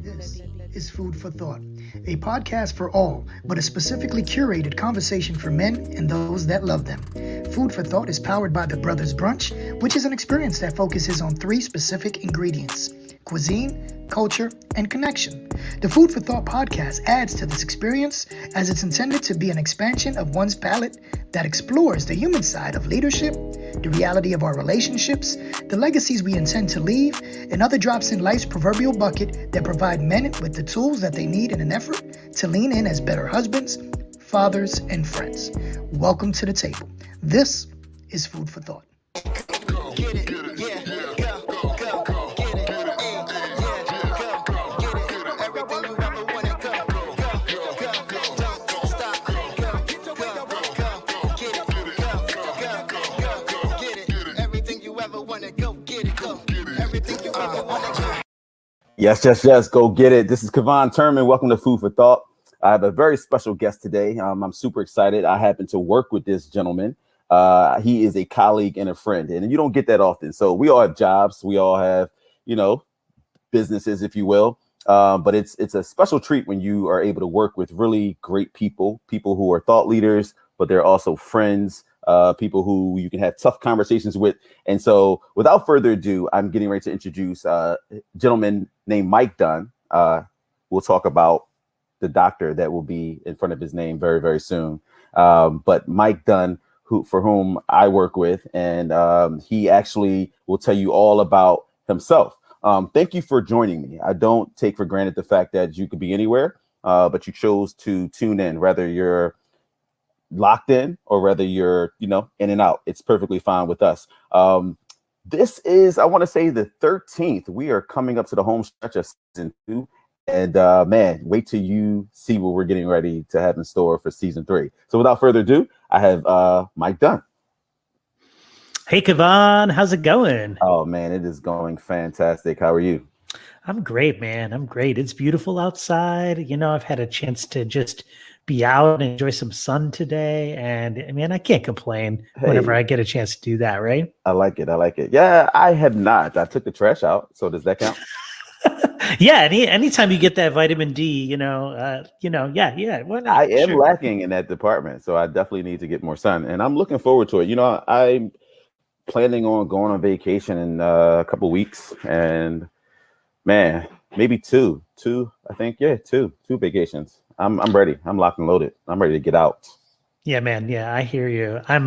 This is Food for Thought, a podcast for all, but a specifically curated conversation for men and those that love them. Food for Thought is powered by the Brothers Brunch, which is an experience that focuses on 3 specific ingredients: cuisine, culture, and connection. The Food for Thought podcast adds to this experience as it's intended to be an expansion of one's palate that explores the human side of leadership, the reality of our relationships, the legacies we intend to leave, and other drops in life's proverbial bucket that provide men with the tools that they need in an effort to lean in as better husbands, fathers, and friends. Welcome to the table. This is Food for Thought. Yes. Go get it. This is Kevon Turman. Welcome to Food for Thought. I have a very special guest today. I'm super excited. I happen to work with this gentleman. He is a colleague and a friend, and you don't get that often. So we all have jobs. We all have, businesses, if you will. But it's a special treat when you are able to work with really great people who are thought leaders, but they're also friends. People who you can have tough conversations with. And so without further ado, I'm getting ready to introduce a gentleman named Mike Dunn. We'll talk about the doctor that will be in front of his name very, very soon. But Mike Dunn, for whom I work with, and he actually will tell you all about himself. Thank you for joining me. I don't take for granted the fact that you could be anywhere, but you chose to tune in, whether you're locked in or whether you're, in and out. It's perfectly fine with us. This is, I want to say, the 13th. We are coming up to the home stretch of season 2. And man, wait till you see what we're getting ready to have in store for season 3. So without further ado, I have Mike Dunn. Hey, Kevon, how's it going? Oh, man, it is going fantastic. How are you? I'm great, man. I'm great. It's beautiful outside. I've had a chance to just be out and enjoy some sun today. And man, I can't complain whenever I get a chance to do that, right? I like it. Yeah, I have not. I took the trash out. So does that count? Yeah. Anytime you get that vitamin D, yeah. Why not? I am lacking in that department. So I definitely need to get more sun. And I'm looking forward to it. I'm planning on going on vacation in a couple weeks. And man, maybe two, I think. Yeah, two vacations. I'm ready. I'm locked and loaded. I'm ready to get out. Yeah, man. Yeah, I hear you. I'm,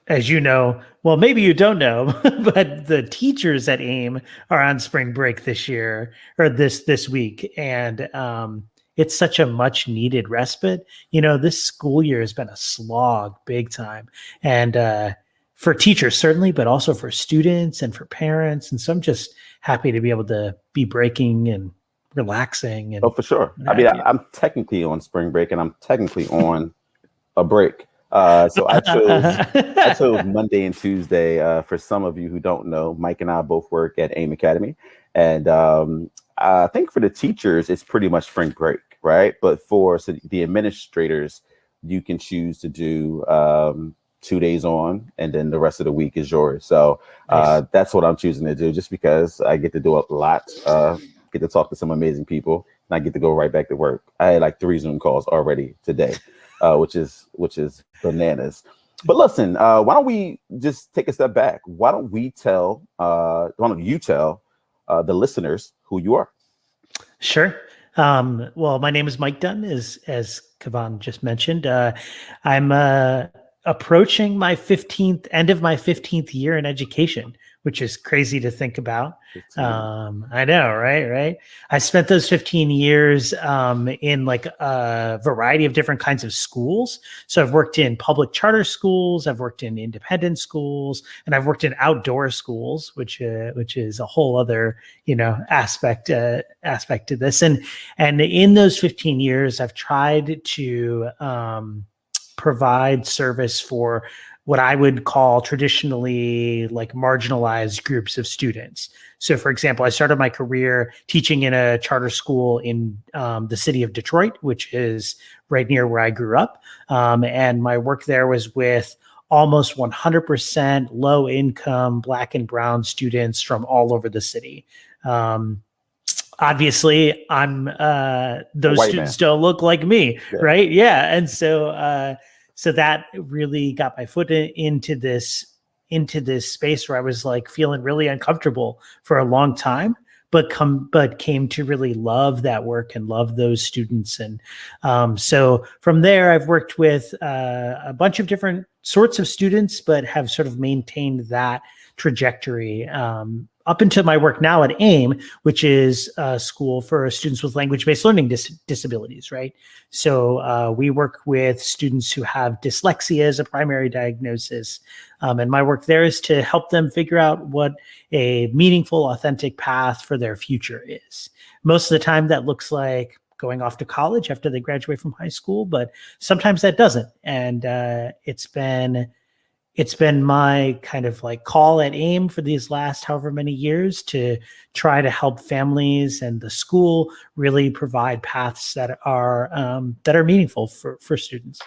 as you know, well, maybe you don't know, but the teachers at AIM are on spring break this year or this week. And it's such a much needed respite. This school year has been a slog big time. And for teachers, certainly, but also for students and for parents. And so I'm just happy to be able to be breaking and relaxing. And for sure. I'm technically on spring break and I'm technically on a break. So I chose Monday and Tuesday. For some of you who don't know, Mike and I both work at AIM Academy. And I think for the teachers, it's pretty much spring break, right? But for the administrators, you can choose to do 2 days on and then the rest of the week is yours. So nice. That's what I'm choosing to do, just because I get to do a lot. Get to talk to some amazing people, and I get to go right back to work. I had like 3 Zoom calls already today, which is bananas. But listen, why don't we just take a step back? Why don't you tell the listeners who you are? Sure. Well, my name is Mike Dunn, as Kevon just mentioned. I'm approaching my end of my 15th year in education, which is crazy to think about. I know, right? I spent those 15 years in like a variety of different kinds of schools. So I've worked in public charter schools, I've worked in independent schools, and I've worked in outdoor schools, which is a whole other, aspect to this. And in those 15 years, I've tried to provide service for what I would call traditionally like marginalized groups of students. So for example, I started my career teaching in a charter school in the city of Detroit, which is right near where I grew up. And my work there was with almost 100% low income Black and brown students from all over the city. Obviously I'm those students don't look like me, right? Yeah. And so so that really got my foot into this space where I was like feeling really uncomfortable for a long time, but came to really love that work and love those students. And so from there, I've worked with a bunch of different sorts of students, but have sort of maintained that trajectory up until my work now at AIM, which is a school for students with language-based learning disabilities, right? So we work with students who have dyslexia as a primary diagnosis. And my work there is to help them figure out what a meaningful, authentic path for their future is. Most of the time that looks like going off to college after they graduate from high school, but sometimes that doesn't. And it's been my kind of like call at AIM for these last however many years to try to help families and the school really provide paths that are meaningful for students.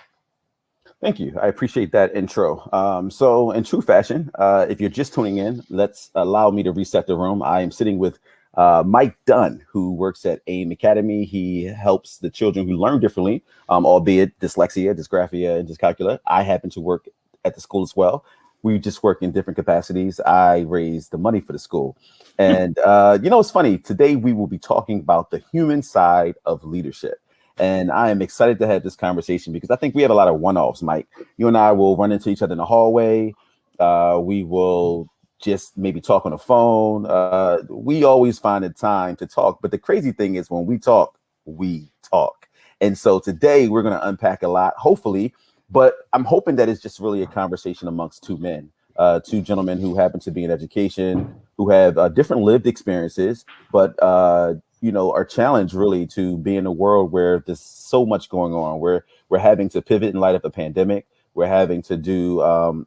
Thank you. I appreciate that intro. So in true fashion, if you're just tuning in, let's allow me to reset the room. I am sitting with Mike Dunn, who works at AIM Academy. He helps the children who learn differently, albeit dyslexia, dysgraphia, and dyscalculia. I happen to work at the school as well. We just work in different capacities. I raise the money for the school. And, it's funny. Today, we will be talking about the human side of leadership. And I am excited to have this conversation because I think we have a lot of one-offs, Mike. You and I will run into each other in the hallway. We will just maybe talk on the phone. We always find the time to talk. But the crazy thing is when we talk, we talk. And so today, we're going to unpack a lot, hopefully. But I'm hoping that it's just really a conversation amongst two men, two gentlemen who happen to be in education, who have different lived experiences, but, are challenged really to be in a world where there's so much going on, where we're having to pivot in light of a pandemic. We're having to do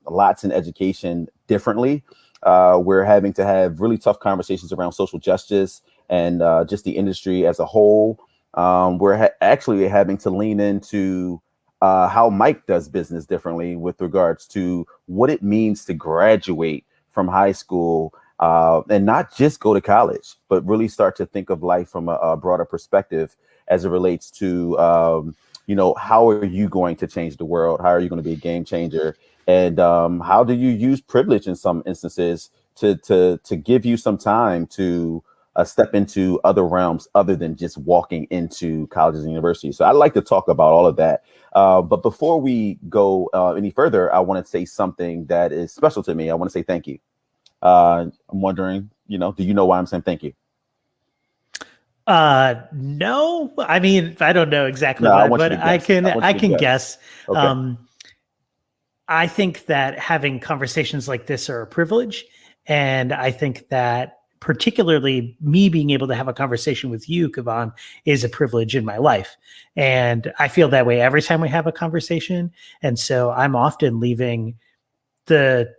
lots in education differently. We're having to have really tough conversations around social justice and just the industry as a whole. We're actually having to lean into how Mike does business differently with regards to what it means to graduate from high school and not just go to college, but really start to think of life from a broader perspective as it relates to, how are you going to change the world? How are you going to be a game changer? And how do you use privilege in some instances to give you some time to step into other realms other than just walking into colleges and universities? So I'd like to talk about all of that. But before we go any further, I want to say something that is special to me. I want to say thank you. I'm wondering, do you know why I'm saying thank you? No, I mean, I don't know exactly why, but I can guess. Okay. I think that having conversations like this are a privilege. And I think that particularly me being able to have a conversation with you, Kavan, is a privilege in my life. And I feel that way every time we have a conversation. And so I'm often leaving the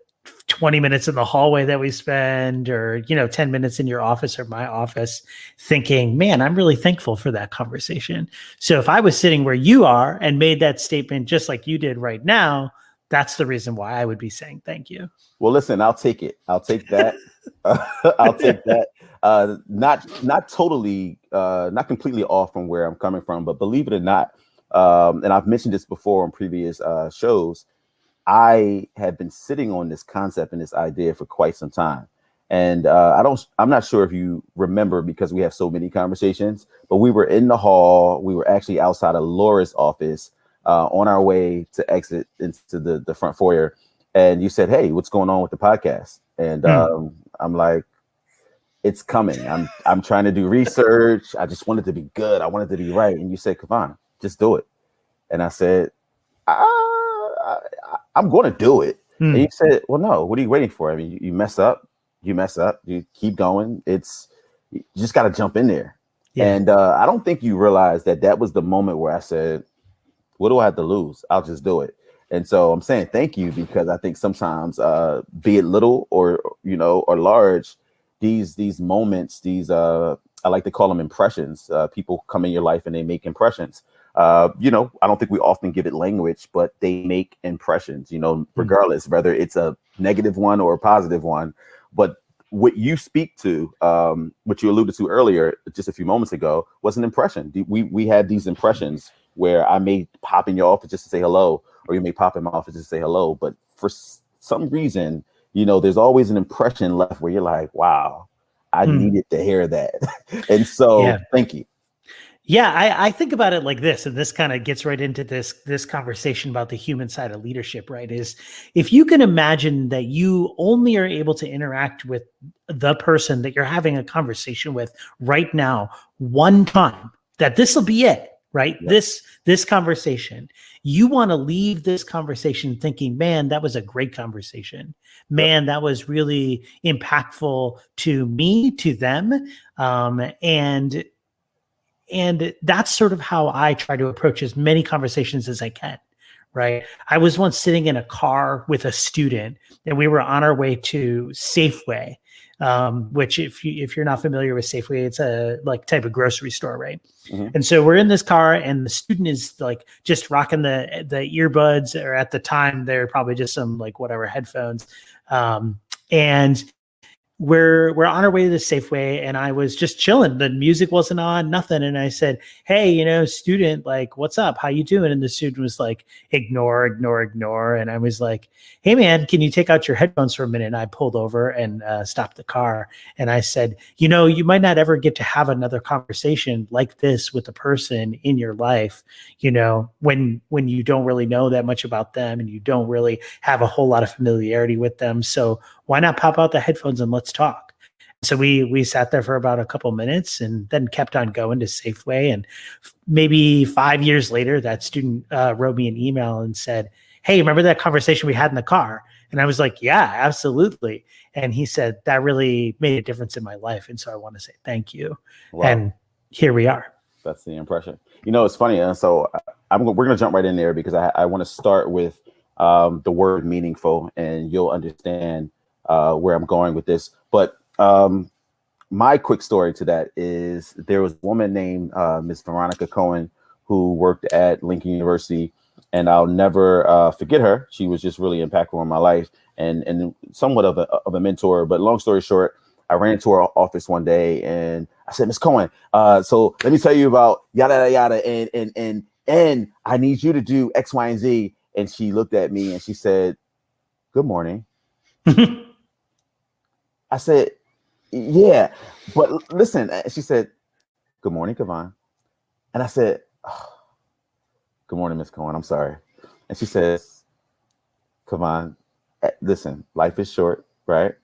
20 minutes in the hallway that we spend or, 10 minutes in your office or my office thinking, man, I'm really thankful for that conversation. So if I was sitting where you are and made that statement just like you did right now, that's the reason why I would be saying thank you. Well, listen, I'll take it. I'll take that. I'll take that. Not totally, not completely off from where I'm coming from, but believe it or not, and I've mentioned this before on previous shows, I have been sitting on this concept and this idea for quite some time. And I'm not sure if you remember because we have so many conversations, but we were in the hall. We were actually outside of Laura's office on our way to exit into the front foyer. And you said, hey, what's going on with the podcast? And I'm like, it's coming. I'm trying to do research. I just want it to be good. I want it to be right. And you said, Kavan, just do it. And I said, I'm going to do it. And you said, well, no, what are you waiting for? I mean, you mess up, you keep going. You just got to jump in there. Yeah. And I don't think you realized that was the moment where I said, what do I have to lose? I'll just do it. And so I'm saying thank you because I think sometimes, be it little or large, these moments, I like to call them impressions. People come in your life and they make impressions. I don't think we often give it language, but they make impressions, regardless, whether it's a negative one or a positive one. But what you speak to, what you alluded to earlier, just a few moments ago, was an impression. We had these impressions where I may pop in your office just to say hello, or you may pop in my office just to say hello. But for some reason, there's always an impression left where you're like, wow, I needed to hear that. And so thank you. Yeah, I think about it like this, and this kind of gets right into this conversation about the human side of leadership, right? Is if you can imagine that you only are able to interact with the person that you're having a conversation with right now, one time, that this will be it, right? Yeah. This conversation, you want to leave this conversation thinking, man, that was a great conversation. Man, that was really impactful to me, to them, and that's sort of how I try to approach as many conversations as I can, right? I was once sitting in a car with a student, and we were on our way to Safeway, which if you're not familiar with Safeway, it's a like type of grocery store, right? Mm-hmm. And so we're in this car, and the student is like just rocking the earbuds, or at the time they're probably just some like whatever headphones, and we're on our way to the Safeway, and I was just chilling. The music wasn't on, nothing. And I said, hey, student, like, what's up? How you doing? And the student was like, ignore. And I was like, hey man, can you take out your headphones for a minute? And I pulled over and stopped the car. And I said, you might not ever get to have another conversation like this with a person in your life, when you don't really know that much about them and you don't really have a whole lot of familiarity with them. So why not pop out the headphones and let's talk? So we sat there for about a couple minutes and then kept on going to Safeway. And maybe 5 years later, that student wrote me an email and said, hey, remember that conversation we had in the car? And I was like, yeah, absolutely. And he said, that really made a difference in my life. And so I want to say thank you. Wow. And here we are. That's the impression. It's funny. And so we're going to jump right in there because I want to start with the word meaningful, and you'll understand where I'm going with this. But my quick story to that is there was a woman named Miss Veronica Cohen who worked at Lincoln University, and I'll never forget her. She was just really impactful in my life and somewhat of a mentor. But long story short, I ran into her office one day and I said, Miss Cohen, so let me tell you about yada, yada, and I need you to do X, Y, and Z. And she looked at me and she said, good morning. I said, yeah, but listen, she said, good morning, Kavan. And I said, oh, good morning, Miss Cohen. I'm sorry. And she says, Kavan, listen, life is short, right?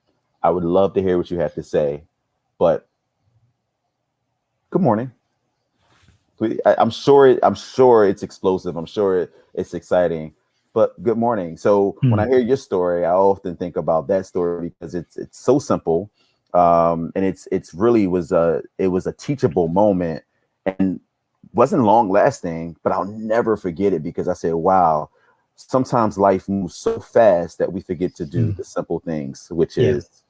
I would love to hear what you have to say, but good morning. I'm sure it's explosive. I'm sure it's exciting. But good morning. So when I hear your story, I often think about that story because it's so simple, and it's really was a teachable moment, and wasn't long lasting. But I'll never forget it because I said, "Wow, sometimes life moves so fast that we forget to do the simple things, which is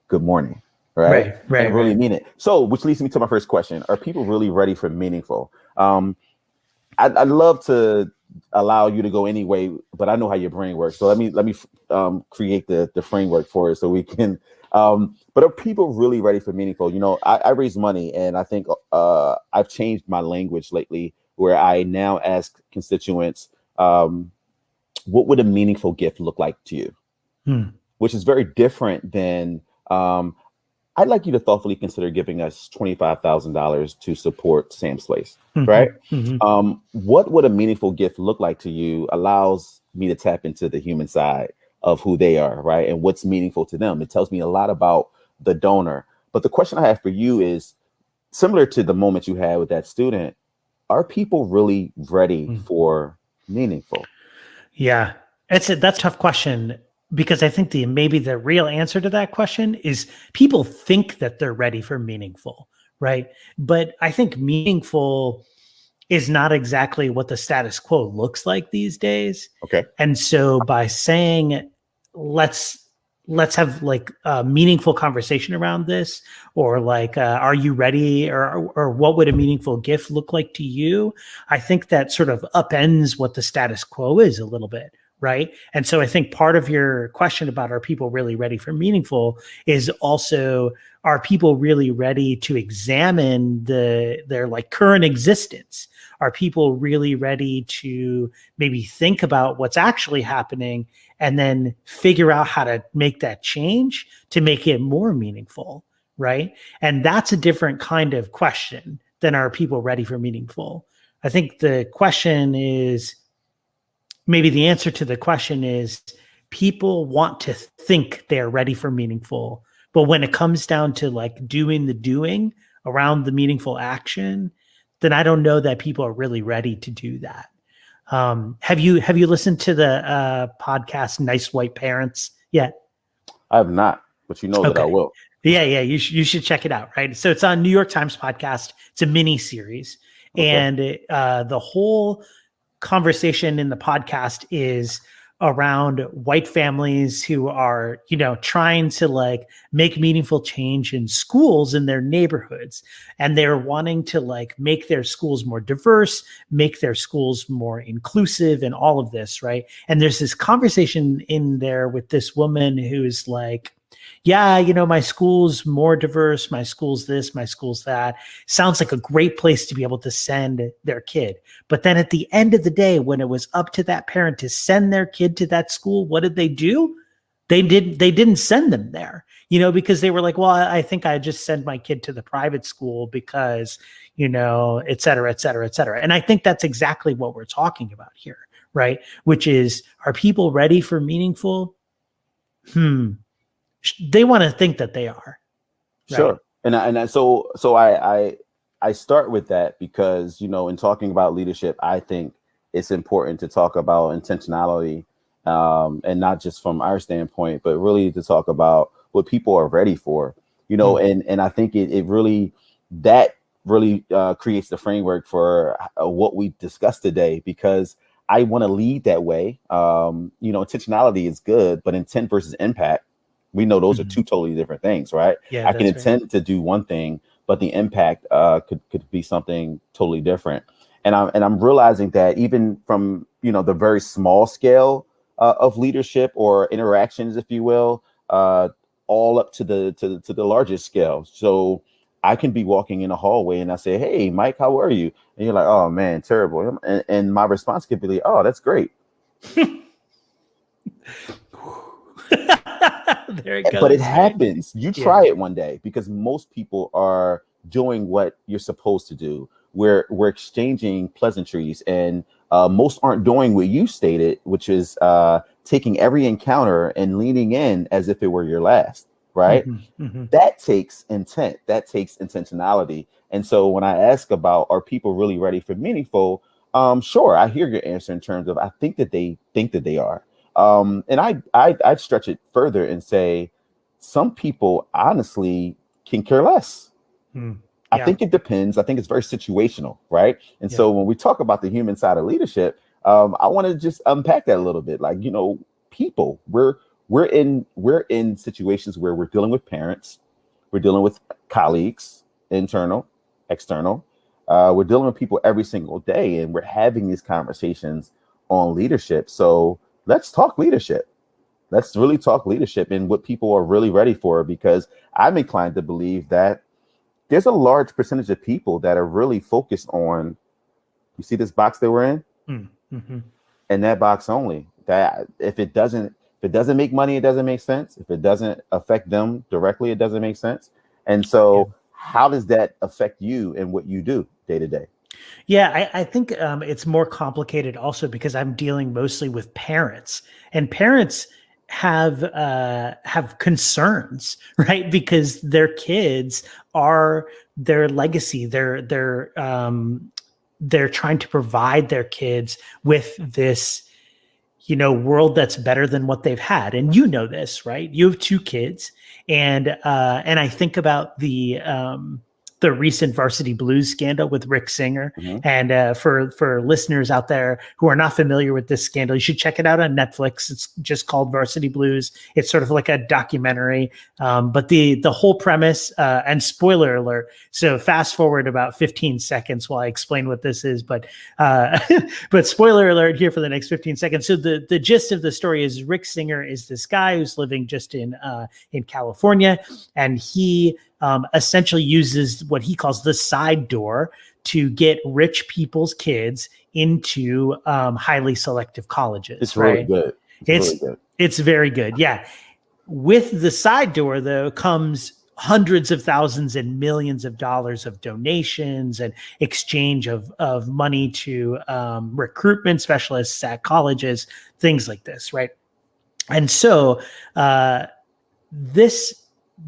good morning." Right. And really mean it. So, which leads me to my first question: are people really ready for meaningful? I'd love to allow you to go anyway, but I know how your brain works. So let me create the framework for it so we can. But are people really ready for meaningful? I raise money, and I think I've changed my language lately, where I now ask constituents, what would a meaningful gift look like to you? Which is very different than. I'd like you to thoughtfully consider giving us $25,000 to support Sam's Place, right? What would a meaningful gift look like to you allows me to tap into the human side of who they are, right? And what's meaningful to them. It tells me a lot about the donor. But the question I have for you is similar to the moment you had with that student. Are people really ready for meaningful? Yeah, that's a tough question. Because I think maybe the real answer to that question is people think that they're ready for meaningful, right? But I think meaningful is not exactly what the status quo looks like these days. Okay. And so by saying, let's have like a meaningful conversation around this, or like, are you ready? Or what would a meaningful gift look like to you? I think that sort of upends what the status quo is a little bit. right? And so I think part of your question about are people really ready for meaningful is also, are people really ready to examine their like current existence? Are people really ready to maybe think about what's actually happening and then figure out how to make that change to make it more meaningful, right? And that's a different kind of question than are people ready for meaningful. I think the question is, maybe the answer to the question is, people want to think they're ready for meaningful, but when it comes down to like doing the doing around the meaningful action, then I don't know that people are really ready to do that. Have you listened to the podcast Nice White Parents yet? I have not, but you know that I will. Yeah, you should check it out. Right, so it's on New York Times podcast. It's a mini series, and the whole conversation in the podcast is around white families who are, trying to like make meaningful change in schools in their neighborhoods. And they're wanting to like make their schools more diverse, make their schools more inclusive and all of this, right? And there's this conversation in there with this woman who's like, yeah, my school's more diverse, my school's this, my school's that. Sounds like a great place to be able to send their kid. But then at the end of the day, when it was up to that parent to send their kid to that school, what did they do? They didn't send them there, because they were like, well, I think I just send my kid to the private school because, et cetera, et cetera, et cetera. And I think that's exactly what we're talking about here, right? Which is, are people ready for meaningful? They want to think that they are. Right? Sure. So I start with that because, in talking about leadership, I think it's important to talk about intentionality, and not just from our standpoint, but really to talk about what people are ready for, and I think it really creates the framework for what we discussed today, because I want to lead that way. Intentionality is good, but intent versus impact, we know those are two totally different things, right? Yeah, I can intend to do one thing, but the impact could be something totally different. And I'm realizing that even from the very small scale of leadership or interactions, if you will, all up to the largest scale. So I can be walking in a hallway and I say, "Hey, Mike, how are you?" And you're like, "Oh man, terrible." And my response could be like, "Oh, that's great." There it goes. But it happens. You try it one day, because most people are doing what you're supposed to do. We're exchanging pleasantries, and most aren't doing what you stated, which is taking every encounter and leaning in as if it were your last. Right? That takes intent. That takes intentionality. And so when I ask about, are people really ready for meaningful? Sure, I hear your answer in terms of, I think that they are. And I'd stretch it further and say some people honestly can care less. I think it depends. I think it's very situational, right? And so when we talk about the human side of leadership, I want to just unpack that a little bit. Like, people, we're in situations where we're dealing with parents, we're dealing with colleagues, internal, external. We're dealing with people every single day, and we're having these conversations on leadership. So let's talk leadership. Let's really talk leadership and what people are really ready for, because I'm inclined to believe that there's a large percentage of people that are really focused on, you see this box that we're in, and that box only. That if it doesn't make money, it doesn't make sense. If it doesn't affect them directly, it doesn't make sense. And so how does that affect you and what you do day to day? Yeah, I think it's more complicated also because I'm dealing mostly with parents, and parents have concerns, right? Because their kids are their legacy. They're trying to provide their kids with this, world that's better than what they've had. And this, right? You have two kids, and I think about the the recent Varsity Blues scandal with Rick Singer. And for listeners out there who are not familiar with this scandal, you should check it out on Netflix. It's just called Varsity Blues. It's sort of like a documentary, but the whole premise, and spoiler alert, so fast forward about 15 seconds while I explain what this is, but but spoiler alert here for the next 15 seconds. So the gist of the story is Rick Singer is this guy who's living just in California, and he essentially uses what he calls the side door to get rich people's kids into highly selective colleges. It's really good. It's very good. Yeah. With the side door, though, comes hundreds of thousands and millions of dollars of donations and exchange of money to recruitment specialists at colleges, things like this, right? And so this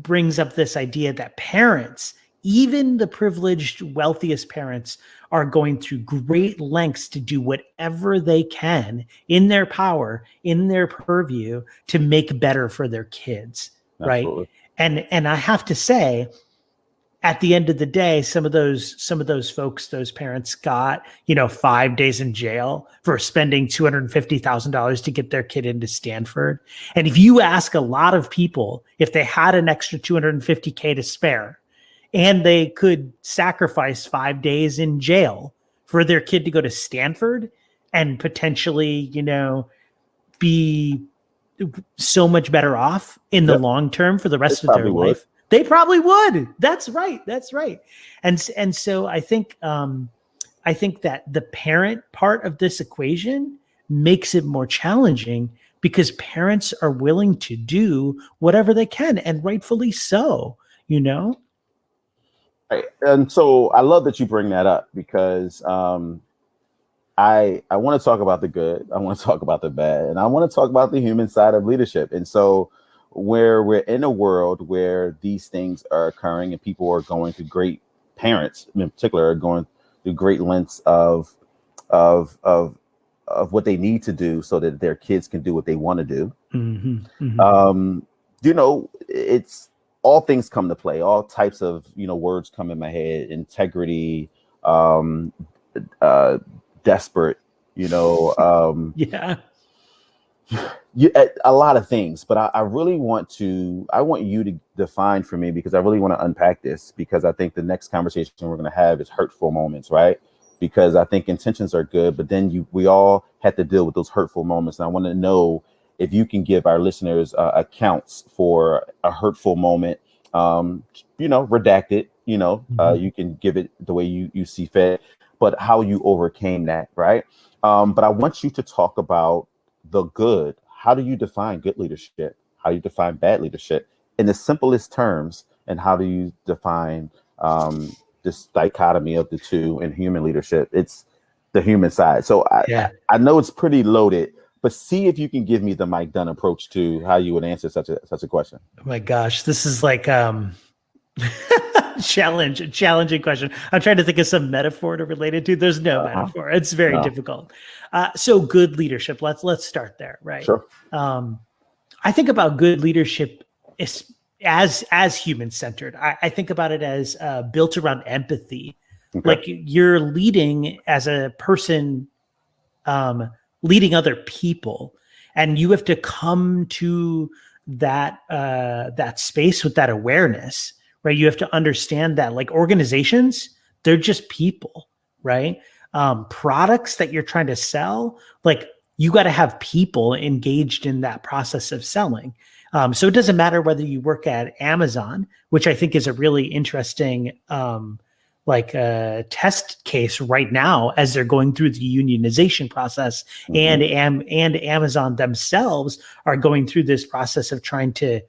brings up this idea that parents, even the privileged, wealthiest parents, are going through great lengths to do whatever they can in their power, in their purview, to make better for their kids, Absolutely. right? And I have to say, at the end of the day, some of those folks, those parents got, 5 days in jail for spending $250,000 to get their kid into Stanford. And if you ask a lot of people if they had an extra $250K to spare and they could sacrifice 5 days in jail for their kid to go to Stanford and potentially, be so much better off in the long term for the rest of their life, they probably would. That's right. And so I think that the parent part of this equation makes it more challenging because parents are willing to do whatever they can, and rightfully so, Right. And so I love that you bring that up because I want to talk about the good, I want to talk about the bad, and I want to talk about the human side of leadership. And so where we're in a world where these things are occurring and people are going to parents in particular are going through great lengths of what they need to do so that their kids can do what they want to do. It's all things come to play, all types of, words come in my head: integrity, desperate, a lot of things. But I really want you to define for me, because I really want to unpack this, because I think the next conversation we're going to have is hurtful moments, right? Because I think intentions are good, but then we all have to deal with those hurtful moments. And I want to know if you can give our listeners accounts for a hurtful moment, redacted, you can give it the way you see fit, but how you overcame that, right? But I want you to talk about the good. How do you define good leadership? How do you define bad leadership in the simplest terms? And how do you define this dichotomy of the two in human leadership? It's the human side. So I know it's pretty loaded, but see if you can give me the Mike Dunn approach to how you would answer such a question. Oh my gosh, this is like challenging question. I'm trying to think of some metaphor to relate it to. There's no metaphor. It's very difficult. So good leadership. Let's start there, right? Sure. I think about good leadership as human centered. I think about it as built around empathy. Okay. Like you're leading as a person, leading other people, and you have to come to that space with that awareness. Right. You have to understand that, like, organizations, they're just people, right? Products that you're trying to sell, like, you got to have people engaged in that process of selling. So it doesn't matter whether you work at Amazon, which I think is a really interesting test case right now as they're going through the unionization process, and Amazon themselves are going through this process of trying to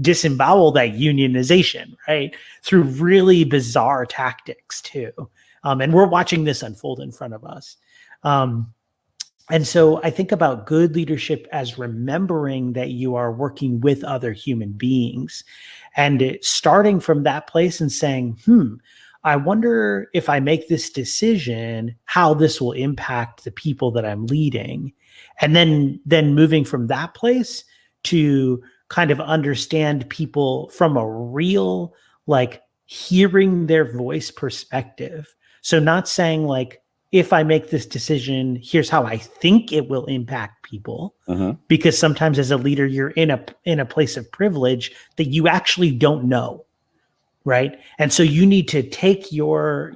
disembowel that unionization, right? Through really bizarre tactics too. And we're watching this unfold in front of us. And so I think about good leadership as remembering that you are working with other human beings, and starting from that place and saying, I wonder if I make this decision, how this will impact the people that I'm leading. And then moving from that place to kind of understand people from a real, hearing their voice perspective. So not saying like, if I make this decision, here's how I think it will impact people. Because sometimes as a leader, you're in a place of privilege that you actually don't know. Right. And so you need to take your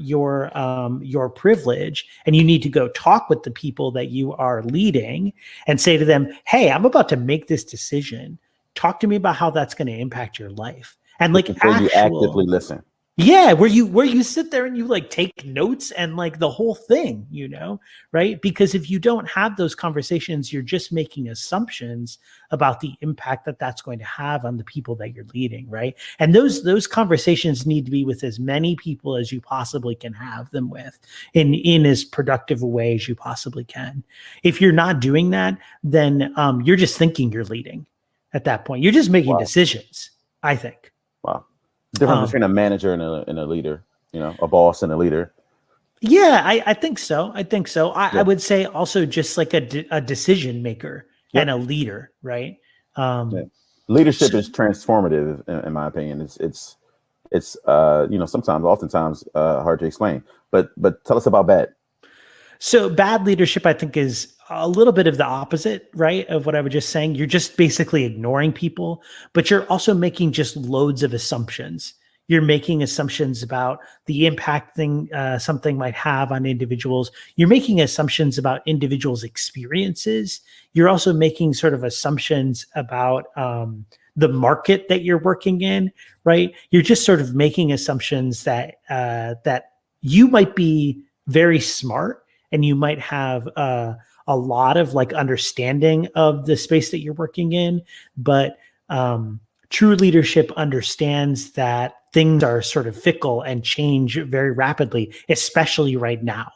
privilege, and you need to go talk with the people that you are leading and say to them, hey, I'm about to make this decision. Talk to me about how that's going to impact your life. And like you actively listen. Yeah, where you sit there and you like take notes and like the whole thing, right? Because if you don't have those conversations, you're just making assumptions about the impact that that's going to have on the people that you're leading, right? And those conversations need to be with as many people as you possibly can have them with in as productive a way as you possibly can. If you're not doing that, then you're just thinking you're leading at that point. You're just making decisions, I think. Wow. Difference between a manager and a leader, a boss and a leader. Yeah, I think so. I would say also just like a decision maker and a leader, right? Leadership is transformative, in my opinion. It's oftentimes hard to explain. But tell us about bad. So bad leadership, I think, is a little bit of the opposite, right, of what I was just saying. You're just basically ignoring people, but you're also making just loads of assumptions. You're making assumptions about the impact something might have on individuals. You're making assumptions about individuals' experiences. You're also making sort of assumptions about the market that you're working in, right? You're just sort of making assumptions that you might be very smart, and you might have a lot of like understanding of the space that you're working in, but true leadership understands that things are sort of fickle and change very rapidly, especially right now.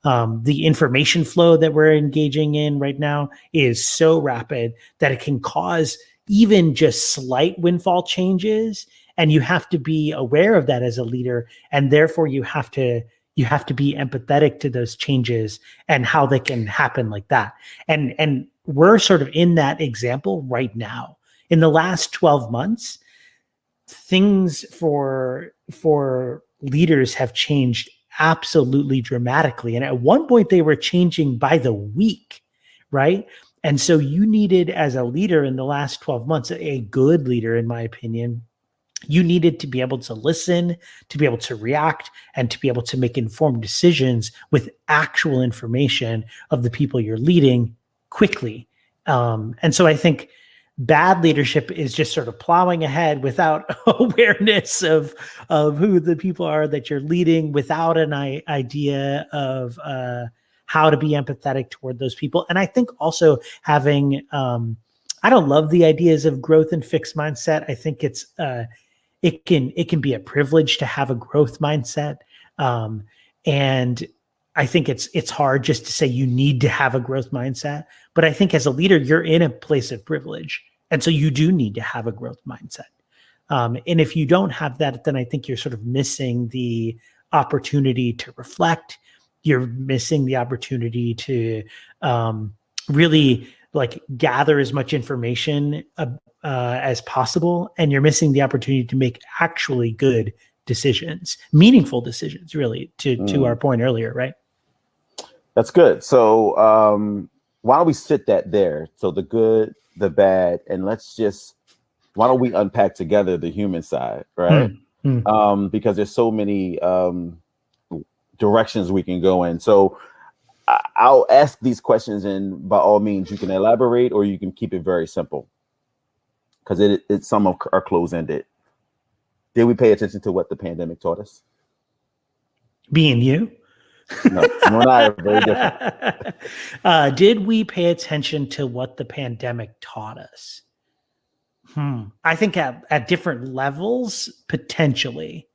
The information flow that we're engaging in right now is so rapid that it can cause even just slight windfall changes, and you have to be aware of that as a leader, and therefore you have to be empathetic to those changes and how they can happen like that. And we're sort of in that example right now. In the last 12 months, things for leaders have changed absolutely dramatically. And at one point they were changing by the week, right? And so you needed, as a leader in the last 12 months, a good leader, in my opinion, you needed to be able to listen, to be able to react, and to be able to make informed decisions with actual information of the people you're leading quickly. And so I think bad leadership is just sort of plowing ahead without awareness of who the people are that you're leading, without an idea of how to be empathetic toward those people. And I think also having, I don't love the ideas of growth and fixed mindset. I think it can be a privilege to have a growth mindset. And I think it's hard just to say you need to have a growth mindset, but I think as a leader, you're in a place of privilege. And so you do need to have a growth mindset. And if you don't have that, then I think you're sort of missing the opportunity to reflect. You're missing the opportunity to really like gather as much information as possible. And you're missing the opportunity to make actually good decisions, meaningful decisions, really, to our point earlier, right? That's good. So why don't we sit that there? So the good, the bad, and why don't we unpack together the human side, right? Because there's so many directions we can go in. So I'll ask these questions, and by all means, you can elaborate or you can keep it very simple, because some are close-ended. Did we pay attention to what the pandemic taught us? Being you? No, you and I are very different. Did we pay attention to what the pandemic taught us? I think at different levels, potentially.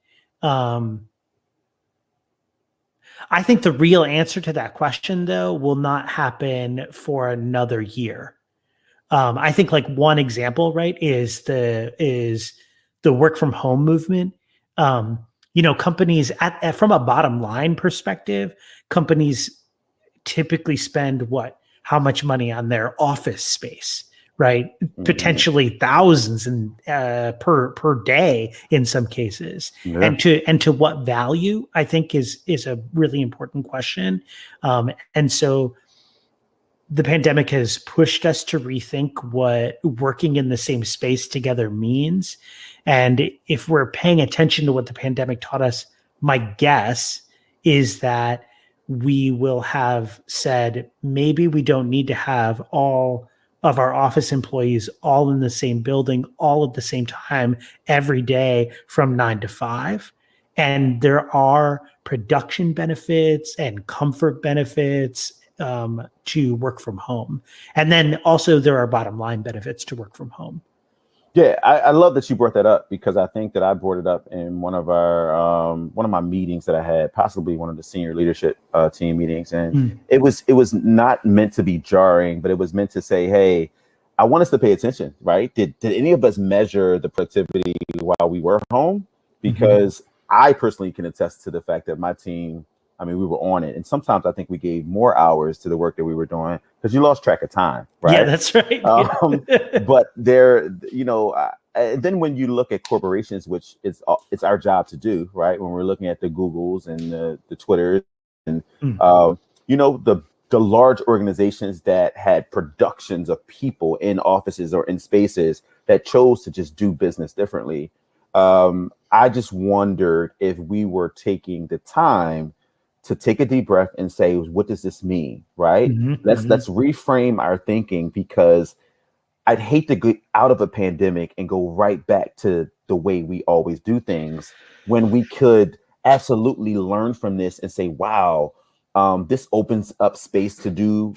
I think the real answer to that question, though, will not happen for another year. I think like one example, right, is the work from home movement. Companies from a bottom line perspective, companies typically spend how much money on their office space, right? Potentially thousands and per day in some cases. Yeah. And to what value, I think is a really important question. And so the pandemic has pushed us to rethink what working in the same space together means. And if we're paying attention to what the pandemic taught us, my guess is that we will have said, maybe we don't need to have all of our office employees all in the same building, all at the same time, every day from 9 to 5. And there are production benefits and comfort benefits to work from home. And then also there are bottom line benefits to work from home. Yeah, I love that you brought that up, because I think that I brought it up in one of my meetings that I had, possibly one of the senior leadership team meetings, and it was not meant to be jarring, but it was meant to say, hey, I want us to pay attention, right? Did any of us measure the productivity while we were home? Because I personally can attest to the fact that my team, I mean, we were on it. And sometimes I think we gave more hours to the work that we were doing because you lost track of time, right? Yeah, that's right. But there, and then when you look at corporations, which it's our job to do, right? When we're looking at the Googles and the Twitters and, the large organizations that had productions of people in offices or in spaces that chose to just do business differently. I just wondered if we were taking the time to take a deep breath and say, what does this mean? Right? Let's reframe our thinking, because I'd hate to get out of a pandemic and go right back to the way we always do things, when we could absolutely learn from this and say, wow, this opens up space to do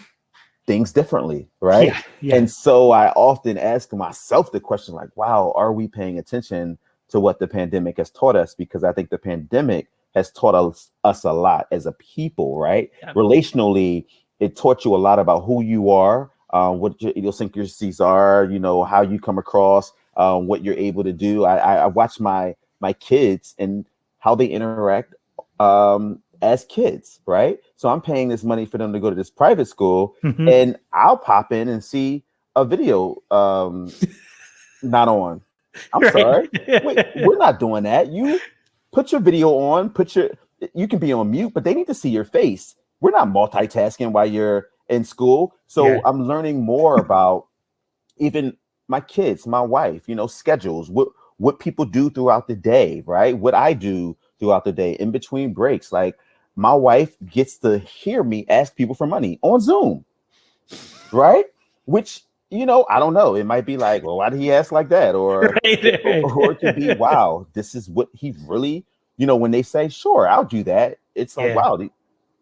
things differently. Right. Yeah. And so I often ask myself the question, like, wow, are we paying attention to what the pandemic has taught us? Because I think the pandemic has taught us a lot as a people, right? Yeah. Relationally, it taught you a lot about who you are, what your idiosyncrasies are, how you come across, what you're able to do. I watch my kids and how they interact as kids, right? So I'm paying this money for them to go to this private school, and I'll pop in and see a video not on. I'm sorry. Wait, we're not doing that. You put your video on, you can be on mute, but they need to see your face. We're not multitasking while you're in school. So I'm learning more about even my kids, my wife, schedules, what people do throughout the day, right? What I do throughout the day in between breaks. Like, my wife gets to hear me ask people for money on Zoom, right? Which, I don't know. It might be like, well, why did he ask like that? Or it could be, wow, this is what he really, when they say, sure, I'll do that. It's like, wow,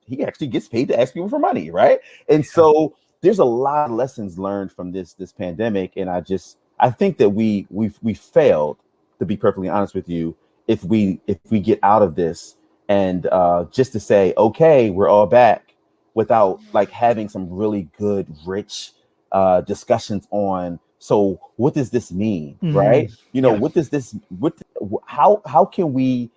he actually gets paid to ask people for money, right? And so there's a lot of lessons learned from this pandemic. And I think that we failed, to be perfectly honest with you, if we get out of this and just to say, okay, we're all back, without like having some really good, rich discussions on, so what does this mean, right? What does this, how can we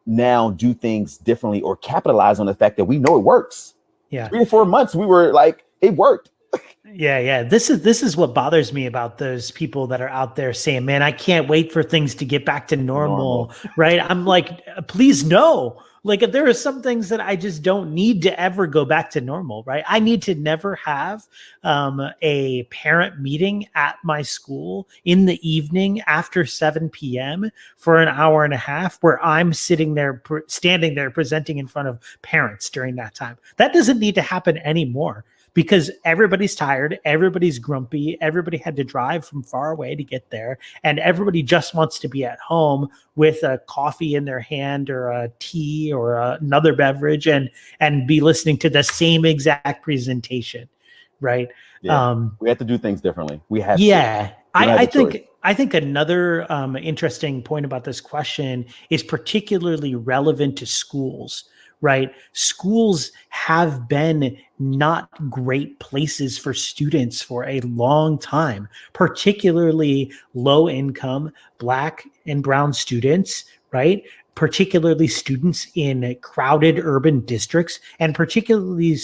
now do things differently or capitalize on the fact that we know it works? 3 to 4 months, we were like, it worked. Yeah. This is what bothers me about those people that are out there saying, man, I can't wait for things to get back to normal. Right? I'm like, please no. Like, there are some things that I just don't need to ever go back to normal, right? I need to never have a parent meeting at my school in the evening after 7 p.m. for an hour and a half, where I'm standing there presenting in front of parents during that time. That doesn't need to happen anymore, because everybody's tired, everybody's grumpy, everybody had to drive from far away to get there, and everybody just wants to be at home with a coffee in their hand or a tea or another beverage and be listening to the same exact presentation, right? Yeah. We have to do things differently. We have to. I think another interesting point about this question is particularly relevant to schools. Right? Schools have been not great places for students for a long time, particularly low income Black and brown students, right? Particularly students in crowded urban districts, and particularly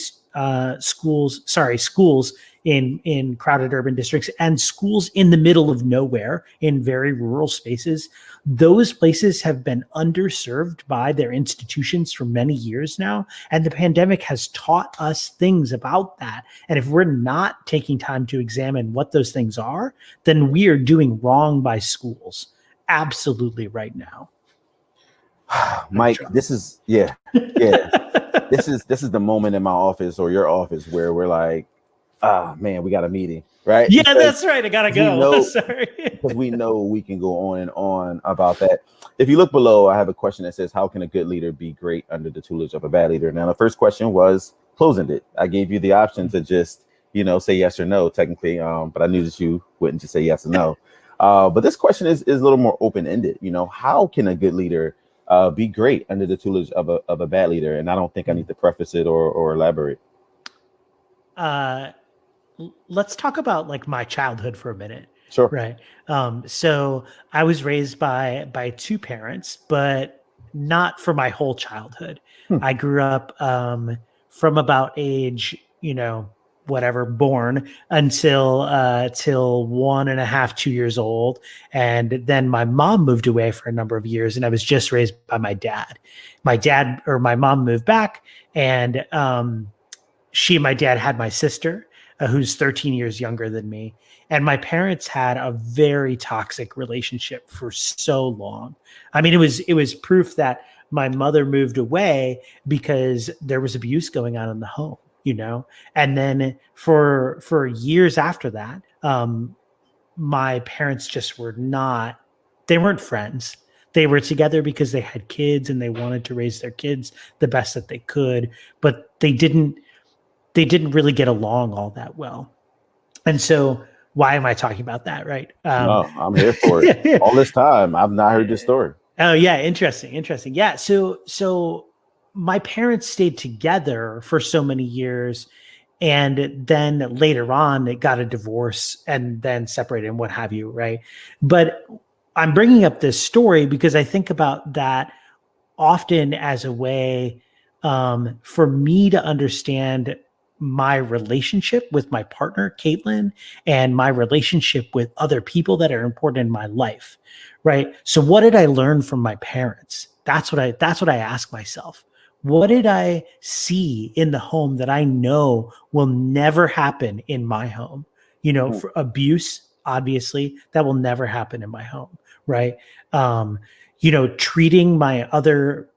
schools in crowded urban districts and schools in the middle of nowhere in very rural spaces. Those places have been underserved by their institutions for many years now. And the pandemic has taught us things about that. And if we're not taking time to examine what those things are, then we are doing wrong by schools. Absolutely right now. Mike, this is this is the moment in my office or your office where we're like, man, we got a meeting, right? Yeah, that's right. I gotta go. Sorry. Because we know we can go on and on about that. If you look below, I have a question that says, how can a good leader be great under the tutelage of a bad leader? Now, the first question was closing it. I gave you the option to just, say yes or no, technically. But I knew that you wouldn't just say yes or no. But this question is a little more open-ended. How can a good leader be great under the tutelage of a bad leader? And I don't think I need to preface it or elaborate. Let's talk about like my childhood for a minute. Sure. Right. So I was raised by two parents, but not for my whole childhood. I grew up from about age, born until 1.5, 2 years old. And then my mom moved away for a number of years and I was just raised by my dad. My mom moved back and she and my dad had my sister who's 13 years younger than me. And my parents had a very toxic relationship for so long. I mean, it was proof that my mother moved away because there was abuse going on in the home, And then for years after that, my parents just they weren't friends. They were together because they had kids and they wanted to raise their kids the best that they could, but they didn't really get along all that well. And so why am I talking about that? Right. No, I'm here for it. All this time, I've not heard this story. Oh yeah. Interesting. Yeah. So my parents stayed together for so many years. And then later on, it got a divorce and then separated and what have you. Right. But I'm bringing up this story because I think about that often as a way for me to understand my relationship with my partner, Caitlin, and my relationship with other people that are important in my life, right? So what did I learn from my parents? That's what I ask myself. What did I see in the home that I know will never happen in my home? For abuse, obviously, that will never happen in my home, right?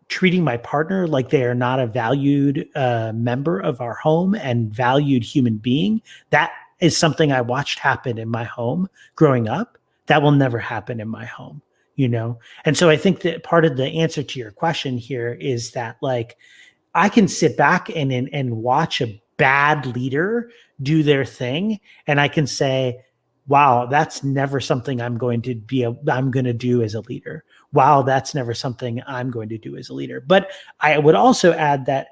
Treating my partner like they are not a valued member of our home and valued human being. That is something I watched happen in my home growing up. That will never happen in my home, And so I think that part of the answer to your question here is that like, I can sit back and watch a bad leader do their thing. And I can say, wow, that's never something I'm going to do as a leader. Wow, that's never something I'm going to do as a leader. But I would also add that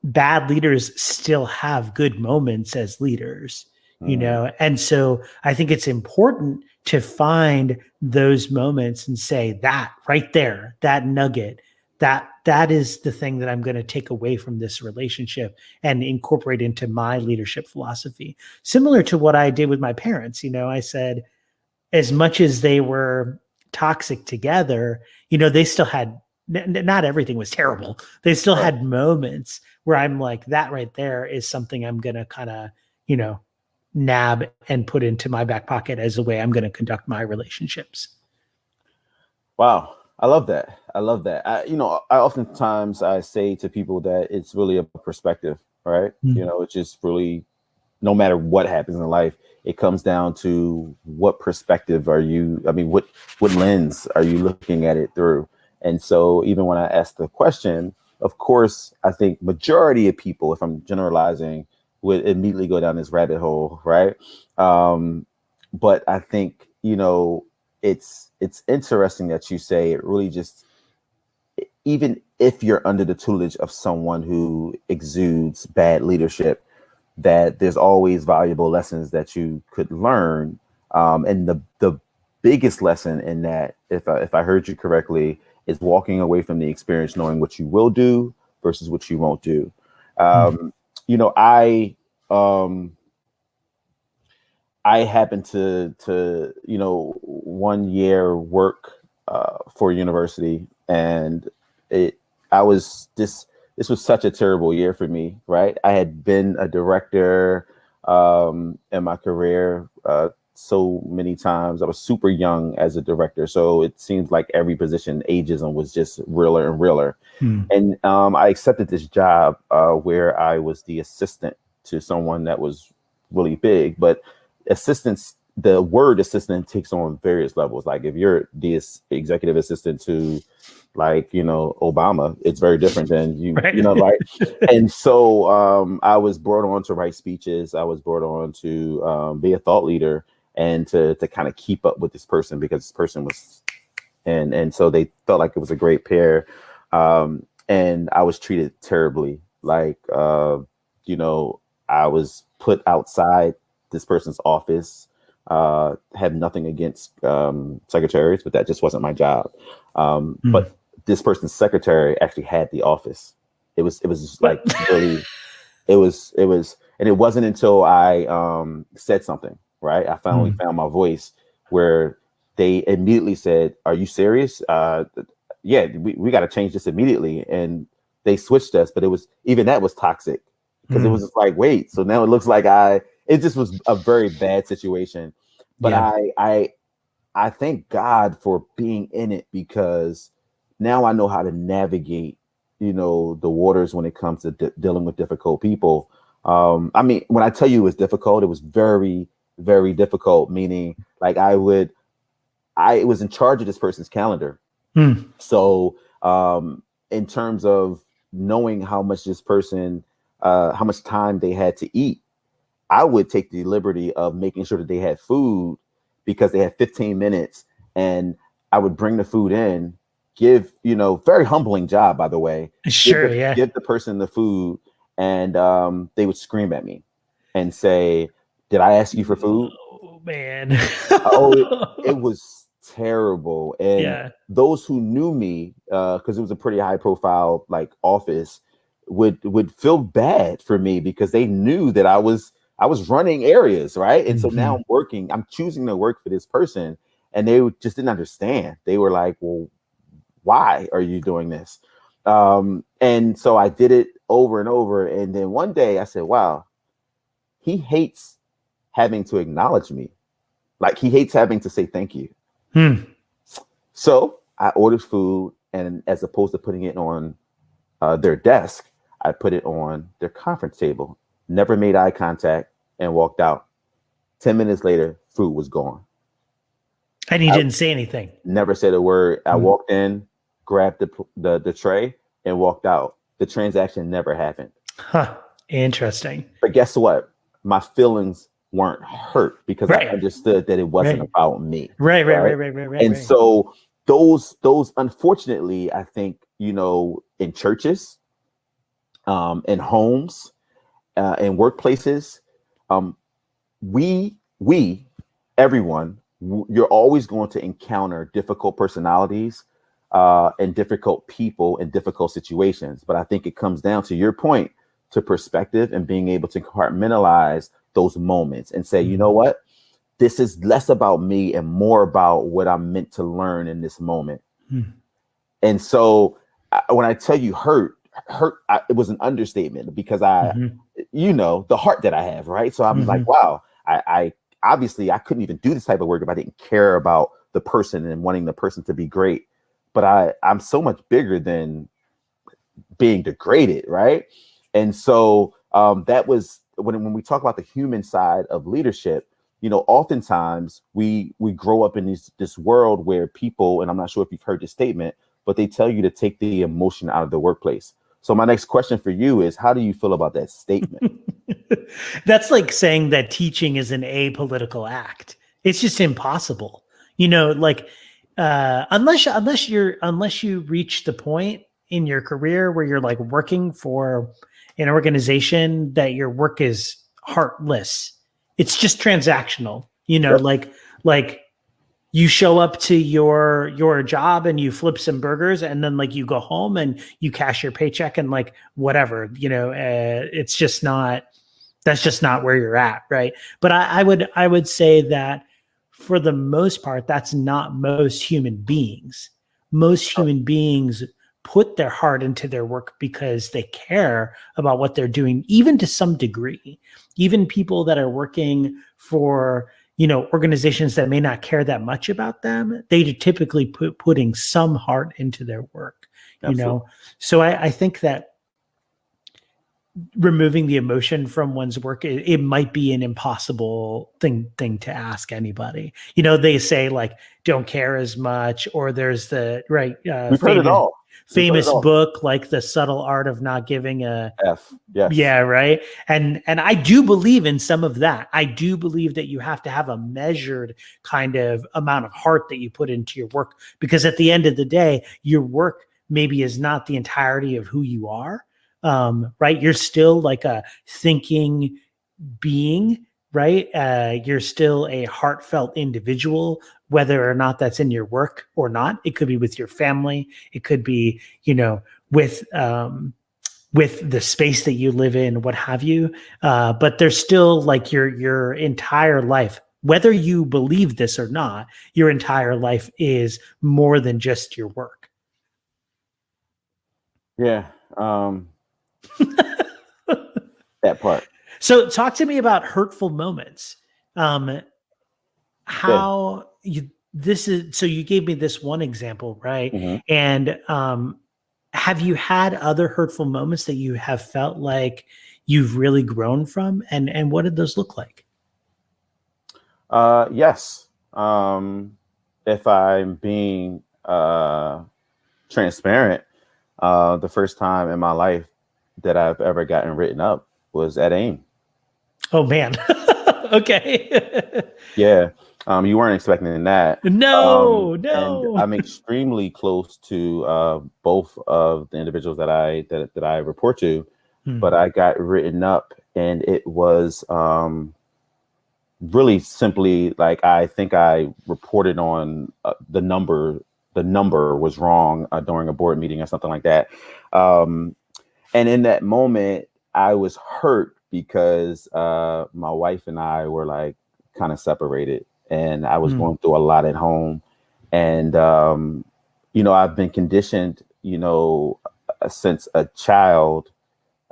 bad leaders still have good moments as leaders, And so I think it's important to find those moments and say that right there, that nugget, that is the thing that I'm going to take away from this relationship and incorporate into my leadership philosophy. Similar to what I did with my parents, I said, as much as they were toxic together, they still had, not everything was terrible. They still had moments where I'm like, that right there is something I'm going to kind of, nab and put into my back pocket as the way I'm going to conduct my relationships. Wow. I love that. I oftentimes I say to people that it's really a perspective, right? Mm-hmm. It's just really, no matter what happens in life, it comes down to what perspective what lens are you looking at it through? And so even when I ask the question, of course, I think majority of people, if I'm generalizing, would immediately go down this rabbit hole, right? But I think, it's interesting that you say it really just, even if you're under the tutelage of someone who exudes bad leadership, that there's always valuable lessons that you could learn. And the biggest lesson in that, if I heard you correctly, is walking away from the experience knowing what you will do versus what you won't do. you know, I happened to you know, 1 year work for university, and it I was this was such a terrible year for me, right? I had been a director in my career so many times. I was super young as a director, so it seems like every position ageism was just realer and realer. And I accepted this job where I was the assistant to someone that was really big, but assistants, the word assistant takes on various levels. Like if you're the executive assistant to, like, you know, Obama, it's very different than you, Right. you know, right? And so I was brought on to write speeches. I was brought on to be a thought leader and to kind of keep up with this person, because this person was, and so they felt like it was a great pair. And I was treated terribly. Like, you know, I was put outside this person's office. Had nothing against secretaries, but that just wasn't my job. But this person's secretary actually had the office. It was just like really, it was, and it wasn't until I said something, right? I finally found my voice, where they immediately said, "Are you serious? Yeah, we got to change this immediately." And they switched us, but it was, even that was toxic, because it was just like, wait, so now it looks like it just was a very bad situation. But I thank God for being in it, because now I know how to navigate, you know, the waters when it comes to dealing with difficult people. I mean, when I tell you it was difficult, it was very, very difficult, meaning like I was in charge of this person's calendar. So in terms of knowing how much this person, how much time they had to eat, I would take the liberty of making sure that they had food, because they had 15 minutes, and I would bring the food in, give, you know, very humbling job, by the way. Sure, give the person the food, and they would scream at me and say, "Did I ask you for food?" Oh man. It was terrible. And those who knew me, because it was a pretty high profile like office, would feel bad for me, because they knew that I was running areas, right? And so now I'm choosing to work for this person, and they just didn't understand. They were like, "Well, why are you doing this?" And so I did it over and over. And then one day I said, wow, he hates having to acknowledge me. Like, he hates having to say thank you. So I ordered food, and as opposed to putting it on their desk, I put it on their conference table, never made eye contact, and walked out. 10 minutes later, food was gone. And he didn't say anything. Never said a word. I walked in, grabbed the tray, and walked out. The transaction never happened. Huh. Interesting. But guess what? My feelings weren't hurt, because I understood that it wasn't about me. Right. And so those unfortunately, I think, you know, in churches, in homes, in workplaces, we everyone, you're always going to encounter difficult personalities and difficult people in difficult situations. But I think it comes down to your point, to perspective, and being able to compartmentalize those moments and say, you know what, this is less about me and more about what I'm meant to learn in this moment. And so when I tell you hurt, it was an understatement, because you know, the heart that I have, right? So I'm like, wow, I obviously I couldn't even do this type of work if I didn't care about the person and wanting the person to be great. But I'm so much bigger than being degraded, right? And so that was when we talk about the human side of leadership. You know, oftentimes we grow up in this world where people, and I'm not sure if you've heard this statement, but they tell you to take the emotion out of the workplace. So my next question for you is, how do you feel about that statement? That's like saying that teaching is an apolitical act. It's just impossible. You know, like unless you reach the point in your career where you're like working for an organization that your work is heartless. It's just transactional. You know, like you show up to your job and you flip some burgers, and then like you go home and you cash your paycheck and like whatever, it's just not, that's just not where you're at. Right. But I would say that for the most part, that's not most human beings. Most human beings put their heart into their work because they care about what they're doing, even to some degree. Even people that are working for, organizations that may not care that much about them, they typically putting some heart into their work. Absolutely. So I think that removing the emotion from one's work, it might be an impossible thing to ask anybody. They say like, don't care as much, or there's the we've heard it all. Famous book, like The Subtle Art of Not Giving a F. Yes. Yeah, right. And I do believe in some of that. I do believe that you have to have a measured kind of amount of heart that you put into your work, because at the end of the day, your work maybe is not the entirety of who you are. Right. You're still like a thinking being, right? You're still a heartfelt individual, whether or not that's in your work or not. It could be with your family. It could be, with the space that you live in, what have you. But there's still like your entire life, whether you believe this or not, your entire life is more than just your work. Yeah. That part. So talk to me about hurtful moments. So you gave me this one example, right? Mm-hmm. And have you had other hurtful moments that you have felt like you've really grown from? And what did those look like? Yes. If I'm being transparent, the first time in my life that I've ever gotten written up was at AIM. Oh man. Okay. Yeah. You weren't expecting that. No. And I'm extremely close to both of the individuals that I report to, but I got written up, and it was really simply like, I think I reported on the number was wrong during a board meeting or something like that. And in that moment, I was hurt because my wife and I were like kind of separated, and I was going through a lot at home. And, I've been conditioned, since a child,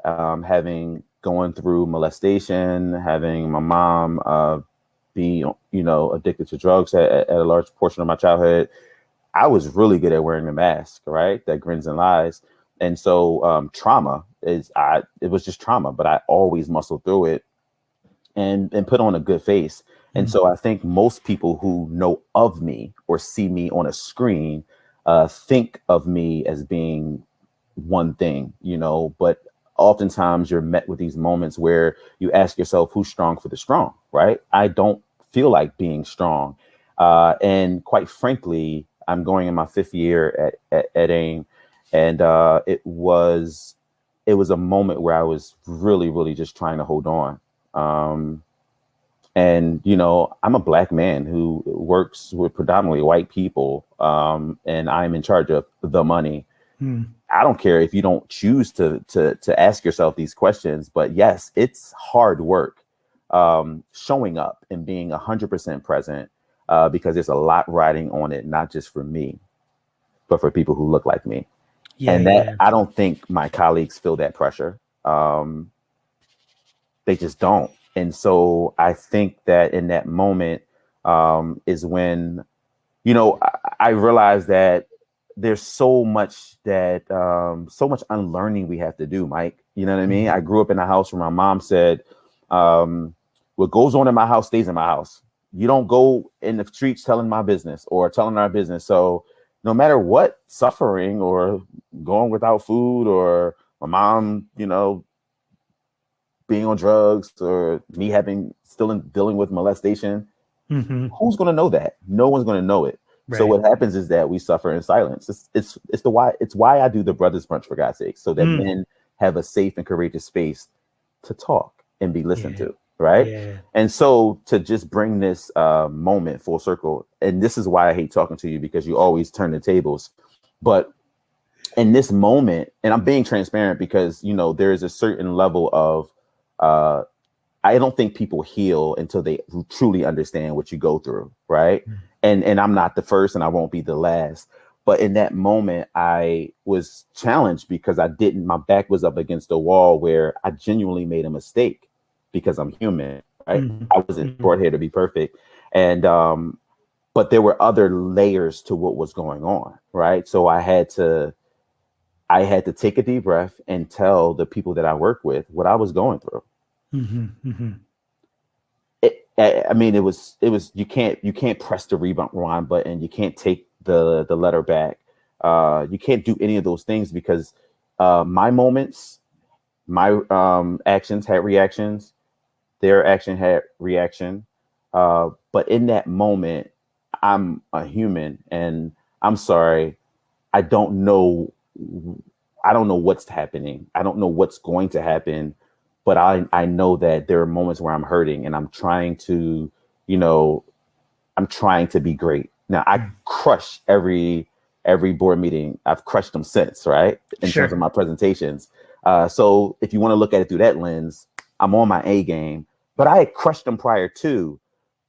going through molestation, having my mom be, addicted to drugs at a large portion of my childhood. I was really good at wearing a mask, right? That grins and lies. And so trauma it was just trauma, but I always muscled through it and put on a good face. And so I think most people who know of me or see me on a screen think of me as being one thing, but oftentimes you're met with these moments where you ask yourself, who's strong for the strong, right? I don't feel like being strong. And quite frankly, I'm going in my 5th year at AIM. And it was a moment where I was really, really just trying to hold on. And, I'm a Black man who works with predominantly white people, and I'm in charge of the money. I don't care if you don't choose to ask yourself these questions, but yes, it's hard work showing up and being 100% present because there's a lot riding on it, not just for me, but for people who look like me. I don't think my colleagues feel that pressure. They just don't. And so I think that in that moment is when, I realized that there's so much unlearning we have to do, Mike. You know what I mean? I grew up in a house where my mom said, what goes on in my house stays in my house. You don't go in the streets telling my business or telling our business. So no matter what, suffering or going without food or my mom, being on drugs or me dealing with molestation, who's going to know that? No one's going to know it. Right. So what happens is that we suffer in silence. It's why I do the Brothers Brunch, for God's sake, so that men have a safe and courageous space to talk and be listened to. right? Yeah. And so to just bring this moment full circle, and this is why I hate talking to you, because you always turn the tables. But in this moment, and I'm being transparent because, you know, there is a certain level of, I don't think people heal until they truly understand what you go through, right? And I'm not the first, and I won't be the last. But in that moment, I was challenged because my back was up against the wall where I genuinely made a mistake, because I'm human, right? I wasn't brought here to be perfect. And, but there were other layers to what was going on, right? So I had to take a deep breath and tell the people that I work with what I was going through. I mean, it was, you can't press the rewind button. You can't take the letter back. You can't do any of those things, because my moments, my actions had reactions. Their action had reaction. But in that moment, I'm a human, and I'm sorry, I don't know what's happening. I don't know what's going to happen, but I know that there are moments where I'm hurting, and I'm trying to, I'm trying to be great. Now, I crush every board meeting. I've crushed them since, right? In terms of my presentations. So if you want to look at it through that lens, I'm on my A game, but I had crushed them prior to,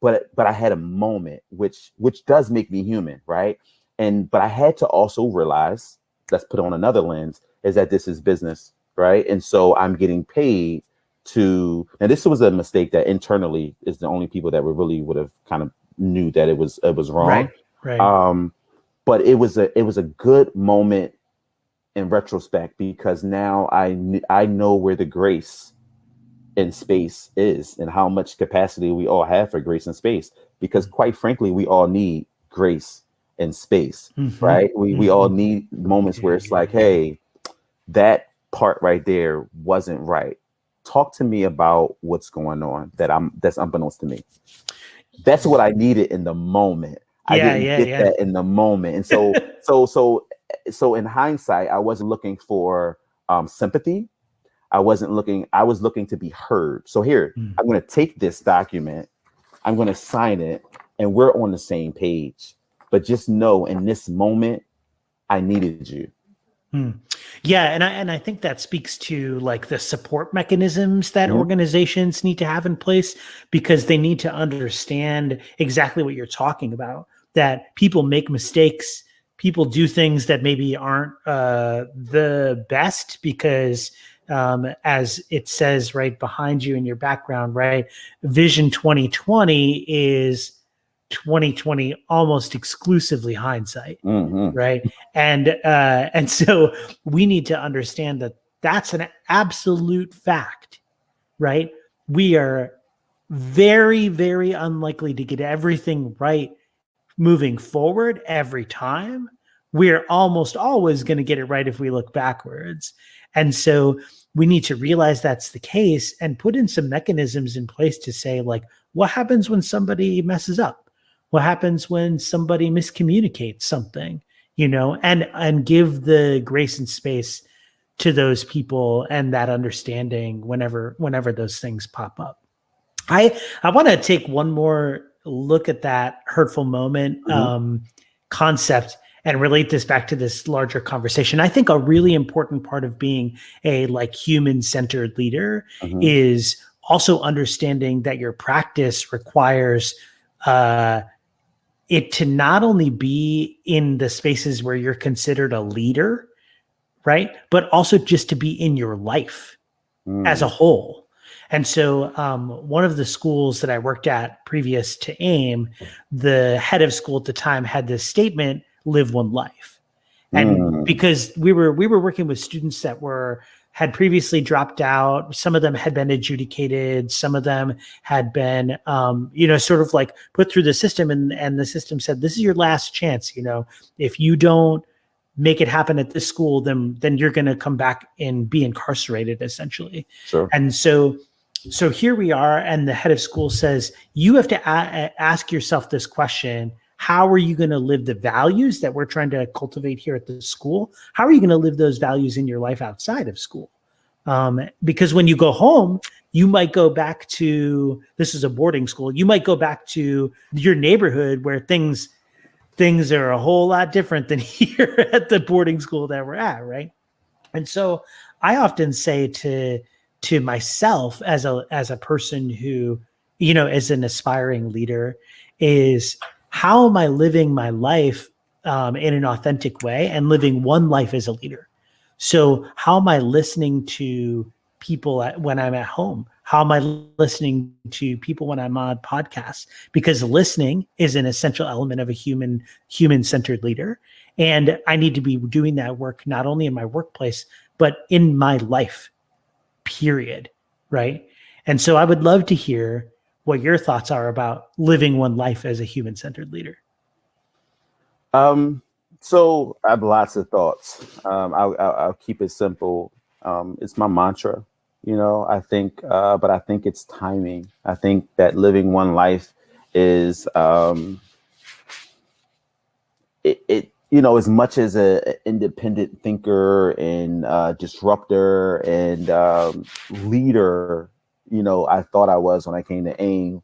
but I had a moment which does make me human, right? But I had to also realize, let's put on another lens, is that this is business, right? And so I'm getting paid to, and this was a mistake that internally is the only people that really would have kind of knew that it was wrong. Right. But it was a good moment in retrospect, because now I know where the grace in space is, and how much capacity we all have for grace in space, because quite frankly, we all need grace in space, right? We all need moments where it's like, hey, that part right there wasn't right. Talk to me about what's going on that's unbeknownst to me. That's what I needed in the moment. I didn't get that in the moment. And so in hindsight, I wasn't looking for sympathy. I was looking to be heard. So here, I'm going to take this document, I'm going to sign it, and we're on the same page. But just know, in this moment, I needed you. Yeah, and I think that speaks to like the support mechanisms that organizations need to have in place, because they need to understand exactly what you're talking about, that people make mistakes, people do things that maybe aren't the best, because as it says right behind you in your background, right, Vision 2020 is 2020 almost exclusively hindsight, right? And so we need to understand that that's an absolute fact, right? We are very, very unlikely to get everything right moving forward every time. We're almost always going to get it right if we look backwards. And so we need to realize that's the case and put in some mechanisms in place to say, like, what happens when somebody messes up? What happens when somebody miscommunicates something, and give the grace and space to those people and that understanding whenever those things pop up. I want to take one more look at that hurtful moment concept and relate this back to this larger conversation. I think a really important part of being a human-centered leader is also understanding that your practice requires it to not only be in the spaces where you're considered a leader, right? But also just to be in your life as a whole. And so one of the schools that I worked at previous to AIM, the head of school at the time had this statement, live one life. And because we were working with students that had previously dropped out, some of them had been adjudicated, some of them had been, sort of like put through the system, and the system said, this is your last chance. If you don't make it happen at this school, then you're going to come back and be incarcerated, essentially. Sure. And so here we are, and the head of school says, you have to ask yourself this question: how are you going to live the values that we're trying to cultivate here at the school? How are you going to live those values in your life outside of school? Because when you go home, you might go back to, this is a boarding school, you might go back to your neighborhood where things are a whole lot different than here at the boarding school that we're at, right? And so I often say to myself as a person who, is an aspiring leader, is how am I living my life in an authentic way and living one life as a leader? So how am I listening to people when I'm at home? How am I listening to people when I'm on podcasts? Because listening is an essential element of a human-centered leader. And I need to be doing that work not only in my workplace, but in my life, period, right? And so I would love to hear what your thoughts are about living one life as a human-centered leader. So I have lots of thoughts. I'll keep it simple. It's my mantra, I think, but I think it's timing. I think that living one life is, as much as an independent thinker and disruptor and leader, I thought I was when I came to AIM.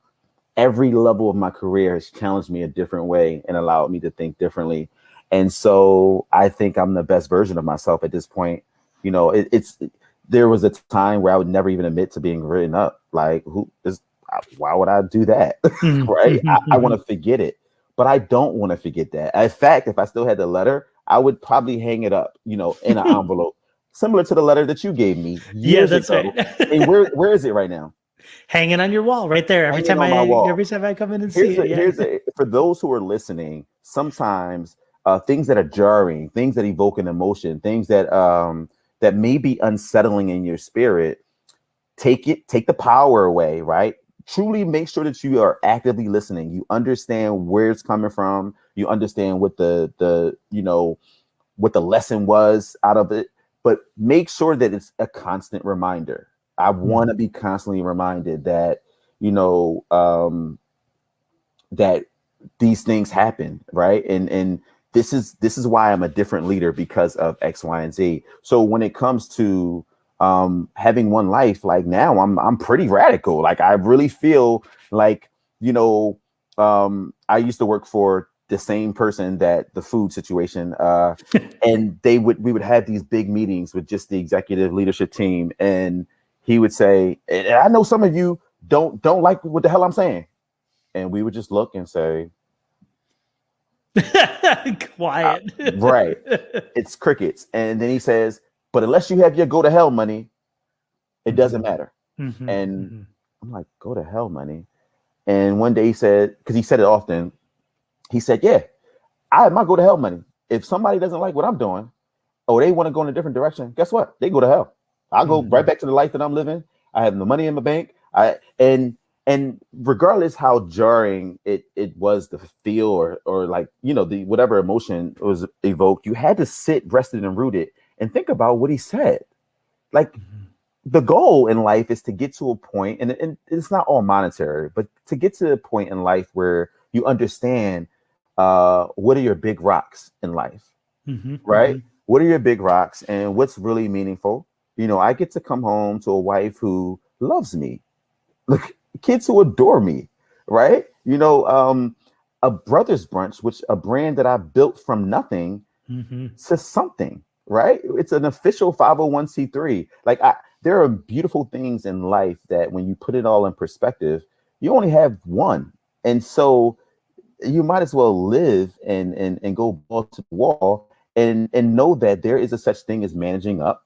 Every level of my career has challenged me a different way and allowed me to think differently. And so I think I'm the best version of myself at this point. There was a time where I would never even admit to being written up. Like, why would I do that? Right? I want to forget it, but I don't want to forget that. In fact, if I still had the letter, I would probably hang it up, in an envelope, similar to the letter that you gave me years ago. Right. And where is it right now? Hanging on your wall right there. Every time I come in and see it. For those who are listening, sometimes things that are jarring, things that evoke an emotion, things that that may be unsettling in your spirit, take the power away, right? Truly make sure that you are actively listening. You understand where it's coming from. You understand what the what the lesson was out of it, but make sure that it's a constant reminder. I want to be constantly reminded that, that these things happen, right? And this is why I'm a different leader, because of X, Y, and Z. So when it comes to having one life, like now I'm pretty radical. Like I really feel like, I used to work for the same person that the food situation, and we would have these big meetings with just the executive leadership team, and he would say, and I know some of you don't like what the hell I'm saying. And we would just look and say, quiet. Right. It's crickets. And then he says, but unless you have your go to hell money, it doesn't matter. And I'm like, go to hell money. And one day he said, because he said it often, he said, yeah, I have my go to hell money. If somebody doesn't like what I'm doing, or they want to go in a different direction, guess what? They go to hell. I'll go right back to the life that I'm living. I have the money in my bank. And regardless how jarring it was to feel or like, the whatever emotion was evoked, you had to sit rested and rooted and think about what he said. Like the goal in life is to get to a point, and it's not all monetary, but to get to a point in life where you understand what are your big rocks in life, right? What are your big rocks and what's really meaningful? I get to come home to a wife who loves me, look, kids who adore me, right? A brother's brunch, which a brand that I built from nothing to something, right? It's an official 501c3. Like there are beautiful things in life that when you put it all in perspective, you only have one. And so you might as well live and go balls to the wall and know that there is a such thing as managing up,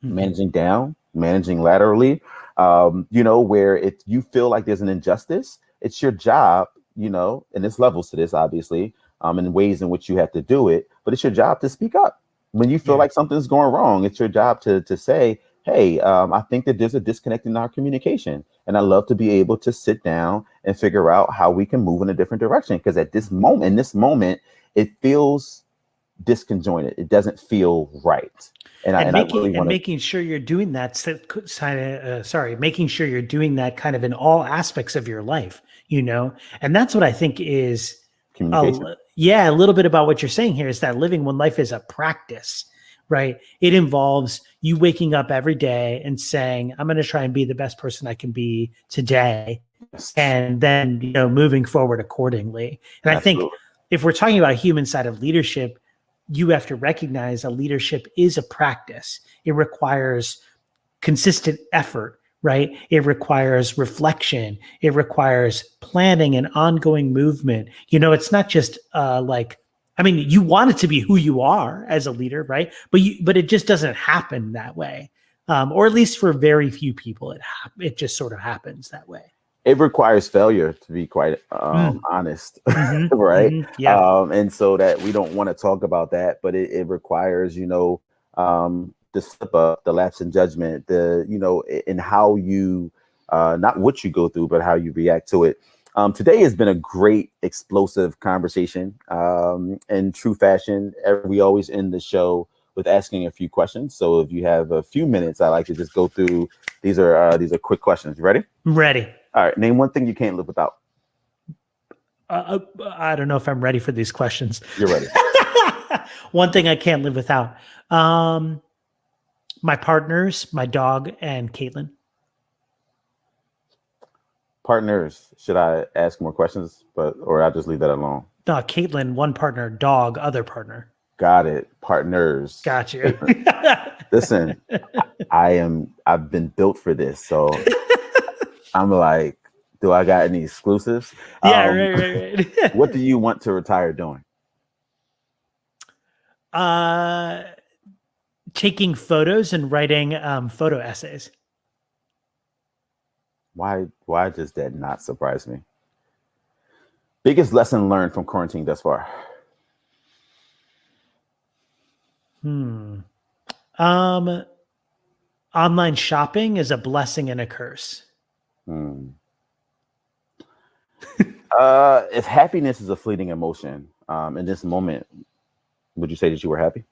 managing down, managing laterally, where if you feel like there's an injustice, it's your job, and there's levels to this, obviously, and ways in which you have to do it, but it's your job to speak up. When you feel like something's going wrong, it's your job to say, hey, I think that there's a disconnect in our communication. And I love to be able to sit down and figure out how we can move in a different direction. Because at this moment, it feels disconjointed. It doesn't feel right. Making sure you're doing that. Making sure you're doing that kind of in all aspects of your life, and that's what I think is communication. A little bit about what you're saying here is that living one life is a practice, right? It involves you waking up every day and saying, I'm going to try and be the best person I can be today. And then, moving forward accordingly. And Absolutely. I think if we're talking about a human side of leadership, you have to recognize that leadership is a practice. It requires consistent effort, right? It requires reflection. It requires planning and ongoing movement. It's not just you want it to be who you are as a leader, right? But it just doesn't happen that way. Or at least for very few people, it just sort of happens that way. It requires failure, to be quite honest, Mm-hmm. right? Mm-hmm. Yeah. And so that we don't want to talk about that, but it requires, the slip up, the lapse in judgment, in how you, not what you go through, but how you react to it. Today has been a great, explosive conversation. In true fashion, we always end the show with asking a few questions. So if you have a few minutes, I like to just go through. These are quick questions. You ready? I'm ready. All right. Name one thing you can't live without. I don't know if I'm ready for these questions. You're ready. One thing I can't live without. My partners, my dog, and Caitlin. Partners. Should I ask more questions, or I'll just leave that alone? No, Caitlin, one partner, dog, other partner. Got it. Partners. Got you. Listen, I've been built for this. So I'm like, do I got any exclusives? Yeah, right. What do you want to retire doing? Taking photos and writing photo essays. Why does that not surprise me? Biggest lesson learned from quarantine thus far? Online shopping is a blessing and a curse. If happiness is a fleeting emotion, in this moment, would you say that you were happy?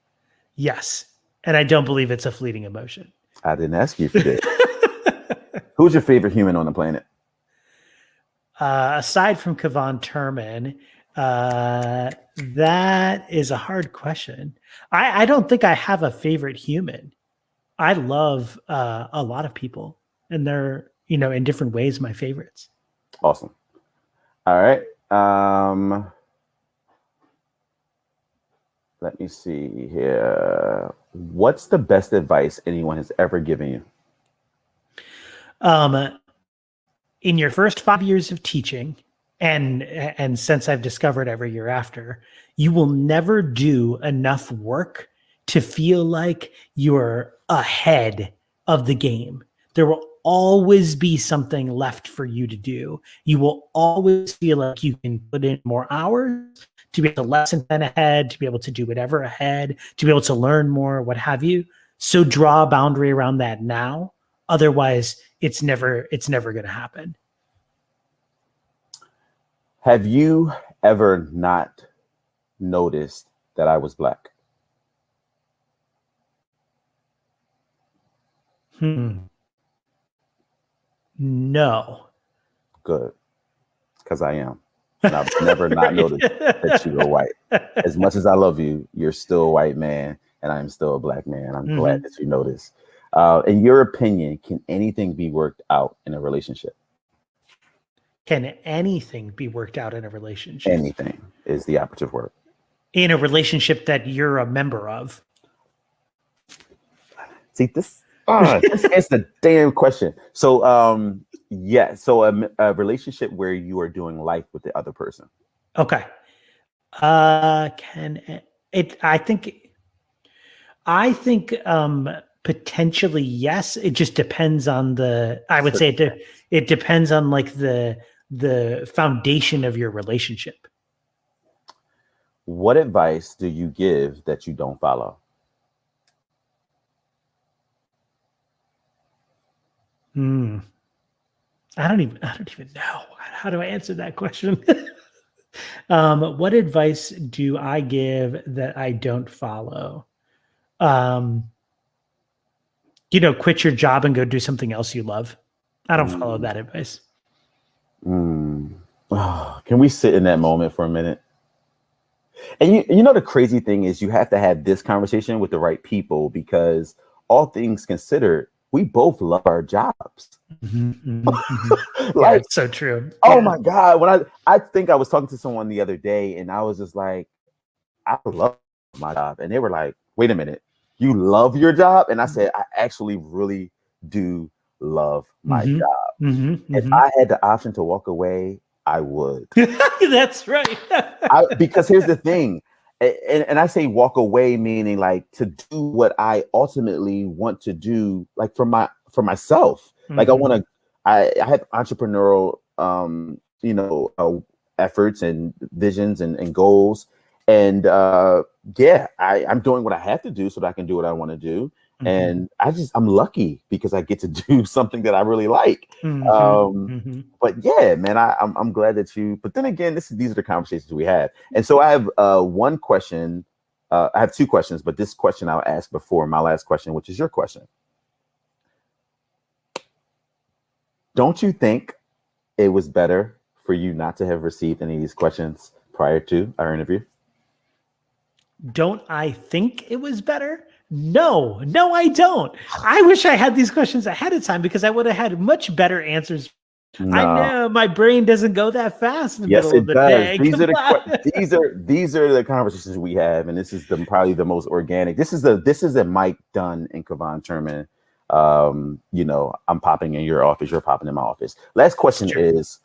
Yes. And I don't believe it's a fleeting emotion. I didn't ask you for this. Who's your favorite human on the planet? Aside from Kavan Turman, that is a hard question. I don't think I have a favorite human. I love a lot of people, and they're, in different ways, my favorites. Awesome. All right. Let me see here. What's the best advice anyone has ever given you? In your first 5 years of teaching, and since I've discovered every year after, you will never do enough work to feel like you're ahead of the game. There will always be something left for you to do. You will always feel like you can put in more hours to be able to lesson plan ahead, to be able to do whatever ahead, to be able to learn more, what have you. So draw a boundary around that now. Otherwise, it's never going to happen. Have you ever not noticed that I was Black? No. Good. Because I am. And I've never not noticed that you were white. As much as I love you, you're still a white man, and I'm still a Black man. I'm glad that you noticed. In your opinion, can anything be worked out in a relationship? Can anything be worked out in a relationship? Anything is the operative word. In a relationship that you're a member of. See, this is the damn question. So, yeah. So a relationship where you are doing life with the other person. Okay. Can it, I think potentially yes. It just depends on I would say it depends on like the foundation of your relationship. What advice do you give that you don't follow? I don't even know. How do I answer that question? What advice do I give that I don't follow? Quit your job and go do something else you love. I don't follow that advice. Oh, can we sit in that moment for a minute? And you know, the crazy thing is you have to have this conversation with the right people because all things considered, we both love our jobs. Yeah, Like, it's so true. oh Yeah. my God. I think I was talking to someone the other day and I was just like, I love my job. And they were like, wait a minute, you love your job? And I said, I actually really do love my job. If I had the option to walk away, I would. That's right. Because here's the thing. And I say walk away, meaning like to do what I ultimately want to do, like for myself. Like I have entrepreneurial, efforts and visions and goals. And I'm doing what I have to do so that I can do what I want to do. And I'm lucky because I get to do something that I really like. But yeah, man, I'm glad that but then again, these are the conversations we have. And so I have one question. I have two questions, but this question I'll ask before my last question, which is your question. Don't you think it was better for you not to have received any of these questions prior to our interview? Don't I think it was better? No, I don't. I wish I had these questions ahead of time because I would have had much better answers. No. I know my brain doesn't go that fast in the middle of the day. These are the conversations we have, and this is probably the most organic. This is a Mike Dunn and Kavan Turman. I'm popping in your office, you're popping in my office. Last question is,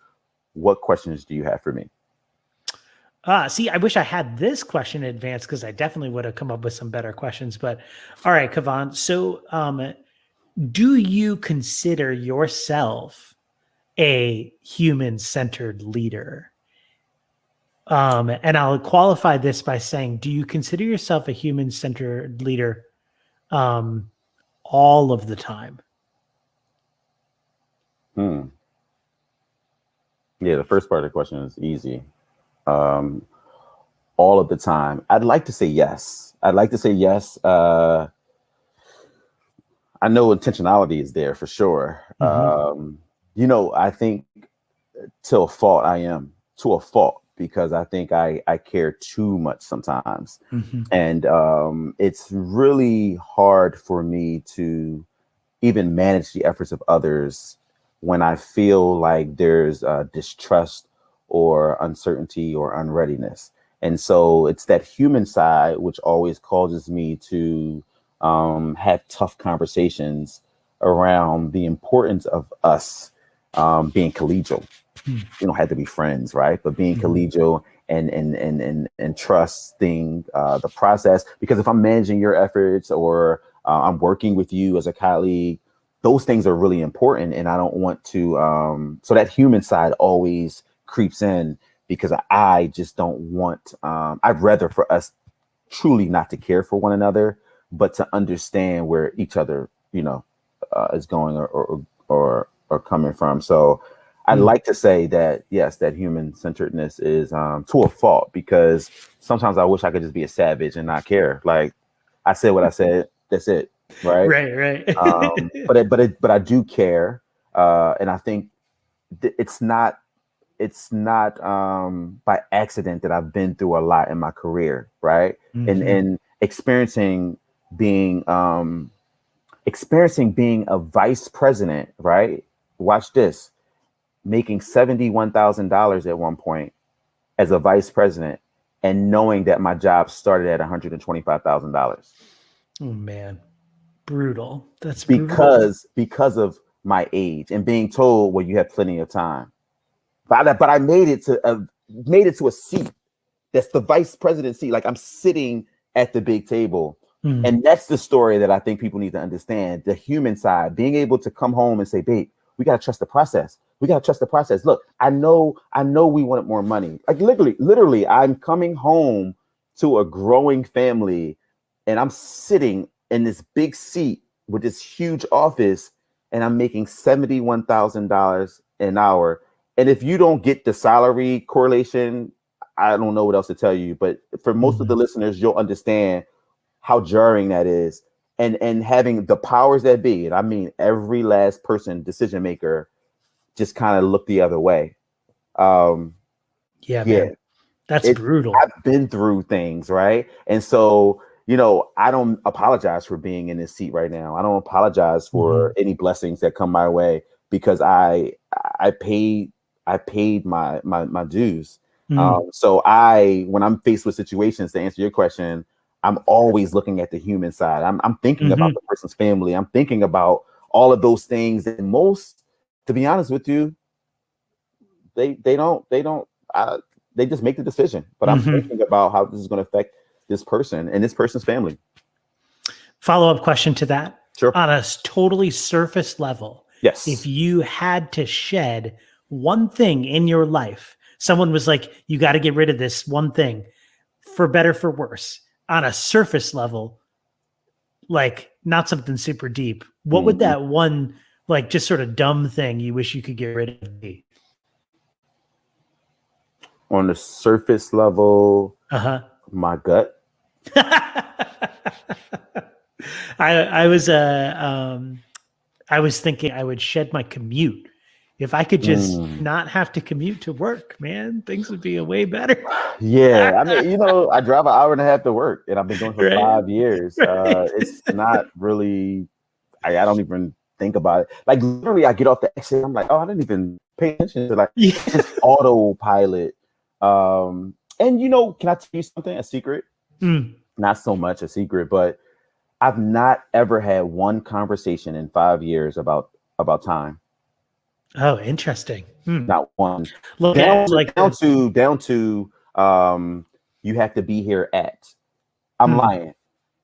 what questions do you have for me? See, I wish I had this question in advance because I definitely would have come up with some better questions. But all right, Kavan. So, do you consider yourself a human-centered leader? And I'll qualify this by saying, do you consider yourself a human-centered leader all of the time? Yeah, the first part of the question is easy. All of the time. I'd like to say yes. I know intentionality is there for sure. I think to a fault I am, because I think I care too much sometimes. And it's really hard for me to even manage the efforts of others when I feel like there's distrust or uncertainty or unreadiness. And so it's that human side which always causes me to have tough conversations around the importance of us being collegial. You don't have to be friends, right? But being collegial and trusting the process. Because if I'm managing your efforts or I'm working with you as a colleague, those things are really important. And I don't want to, so that human side always creeps in because I just don't want, I'd rather for us truly not to care for one another, but to understand where each other, is going or coming from. So I'd like to say that, yes, that human centeredness is to a fault, because sometimes I wish I could just be a savage and not care. Like, I said what I said, that's it. Right. Right. But I do care. And I think it's not by accident that I've been through a lot in my career. Right. And experiencing being a vice president. Right. Watch this. Making $71,000 at one point as a vice president, and knowing that my job started at $125,000. Oh man, brutal. That's because of my age and being told, well, you have plenty of time. But I made it to a seat that's the vice president seat. Like, I'm sitting at the big table. And that's the story that I think people need to understand. The human side, being able to come home and say, babe, we got to trust the process. We got to trust the process. Look, I know we wanted more money. Like, literally, I'm coming home to a growing family and I'm sitting in this big seat with this huge office and I'm making $71,000 an hour. And if you don't get the salary correlation, I don't know what else to tell you. But for most of the listeners, you'll understand how jarring that is. And having the powers that be, and I mean every last person, decision maker, just kind of look the other way. Man. That's brutal. I've been through things, right? And so, I don't apologize for being in this seat right now. I don't apologize for any blessings that come my way because I paid my dues. So when I'm faced with situations, to answer your question, I'm always looking at the human side. I'm thinking about the person's family. I'm thinking about all of those things. And most, to be honest with you, they just make the decision. But I'm thinking about how this is going to affect this person and this person's family. Follow-up question to that. Sure. On a totally surface level, yes. If you had to shed one thing in your life, someone was like, you got to get rid of this one thing, for better, for worse, on a surface level, like not something super deep, what would that one, like just sort of dumb thing you wish you could get rid of be? On the surface level, my gut. I was thinking I would shed my commute. If I could just not have to commute to work, man, things would be way better. Yeah. I mean, I drive an hour and a half to work and I've been doing it for 5 years. It's not really, I don't even think about it. Like literally I get off the exit. I'm like, oh, I didn't even pay attention to it's autopilot. And can I tell you something, a secret? Not so much a secret, but I've not ever had one conversation in 5 years about time. Oh, interesting. Not one. Look down to you have to be here at. I'm lying.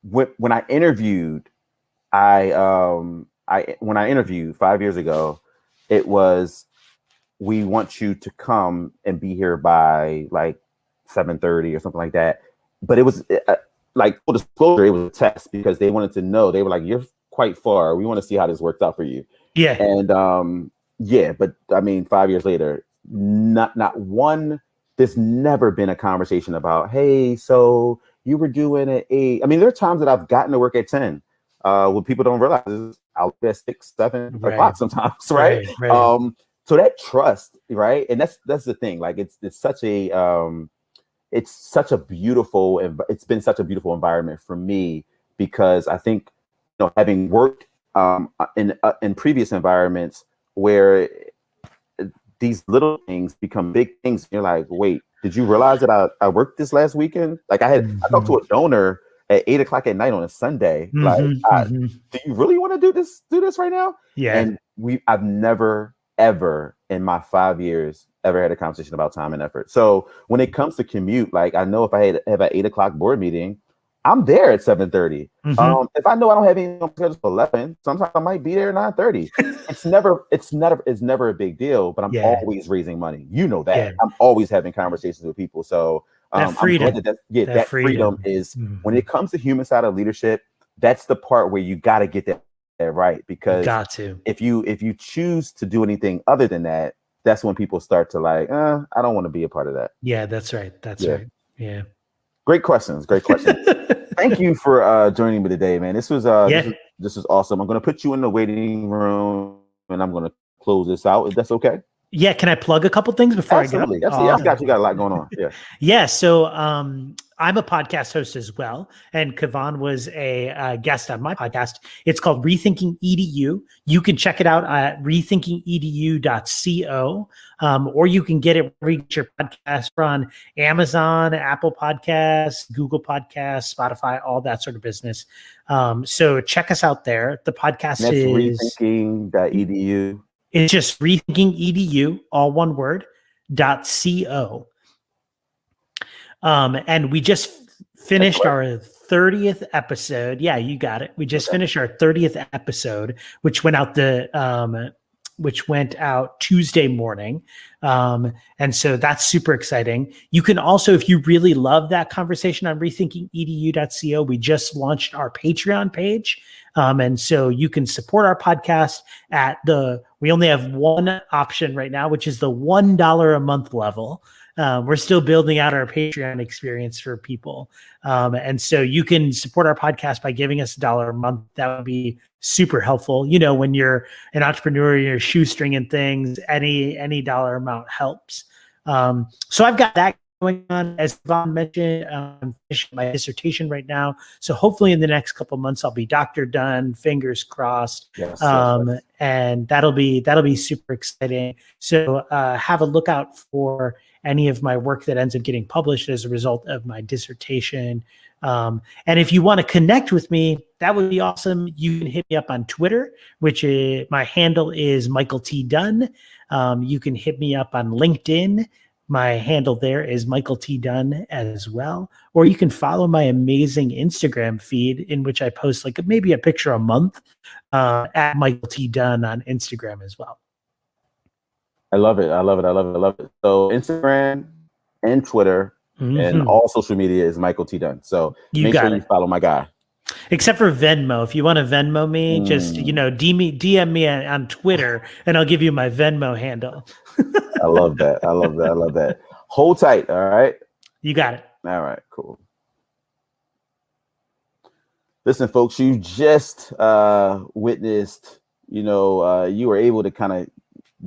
When I interviewed, when I interviewed 5 years ago, it was, we want you to come and be here by like 7:30 or something like that. But it was like full disclosure, it was a test because they wanted to know. They were like, "You're quite far. We want to see how this works out for you." Yeah. And but I mean, 5 years later, not one. There's never been a conversation about, "Hey, so you were doing at 8." I mean, there are times that I've gotten to work at 10. When people don't realize I'll be at 6, 7 o'clock sometimes, right? So that trust, right? And that's the thing. Like it's such a beautiful, it's been such a beautiful environment for me because I think, having worked in previous environments where these little things become big things, you're like, wait, did you realize that I worked this last weekend? Like I talked to a donor at 8 o'clock at night on a Sunday. Do you really want to do this right now? Yeah. And I've never ever in my 5 years ever had a conversation about time and effort. So when it comes to commute, like I know if I have an 8 o'clock board meeting, I'm there at 7:30. If I know I don't have anything on schedule for 11, sometimes I might be there at 9:30. It's never a big deal, but I'm always raising money. You know that. I'm always having conversations with people. So that freedom. that freedom is when it comes to human side of leadership, that's the part where you got to get that right, because if you choose to do anything other than that, that's when people start to like, I don't want to be a part of that. Yeah, that's right. That's right. Yeah. Great questions. Thank you for joining me today, man. This was this is awesome. I'm going to put you in the waiting room and I'm going to close this out. If that's okay. Yeah. Can I plug a couple things before I go? Absolutely. I got you got a lot going on. Yeah. Yeah. So I'm a podcast host as well. And Kavan was a guest on my podcast. It's called Rethinking EDU. You can check it out at rethinkingedu.co. Or you can get it wherever you get your podcast. We're on Amazon, Apple Podcasts, Google Podcasts, Spotify, all that sort of business. So check us out there. The podcast is rethinking.edu. It's just Rethinking EDU, all one word, .co. And we just finished our 30th episode. Yeah, you got it. We just finished our 30th episode, which went out Tuesday morning. And so that's super exciting. You can also, if you really love that conversation on rethinkingedu.co, we just launched our Patreon page. And so you can support our podcast we only have one option right now, which is the $1 a month level. We're still building out our Patreon experience for people. And so you can support our podcast by giving us $1 a month. That would be super helpful. When you're an entrepreneur, you're shoestringing things, any dollar amount helps. So I've got that going on. As Yvonne mentioned, I'm finishing my dissertation right now. So hopefully in the next couple of months, I'll be Dr. Dunn, fingers crossed. Yes, and that'll be super exciting. So have a lookout for any of my work that ends up getting published as a result of my dissertation. And if you want to connect with me, that would be awesome. You can hit me up on Twitter, which my handle is Michael T. Dunn. You can hit me up on LinkedIn. My handle there is Michael T. Dunn as well. Or you can follow my amazing Instagram feed, in which I post like maybe a picture a month, at Michael T. Dunn on Instagram as well. I love it. So Instagram and Twitter and all social media is Michael T. Dunn. So make sure you follow my guy. Except for Venmo. If you want to Venmo me, just, DM me on Twitter and I'll give you my Venmo handle. I love that. Hold tight. All right. You got it. All right, cool. Listen, folks, you just witnessed, you were able to kind of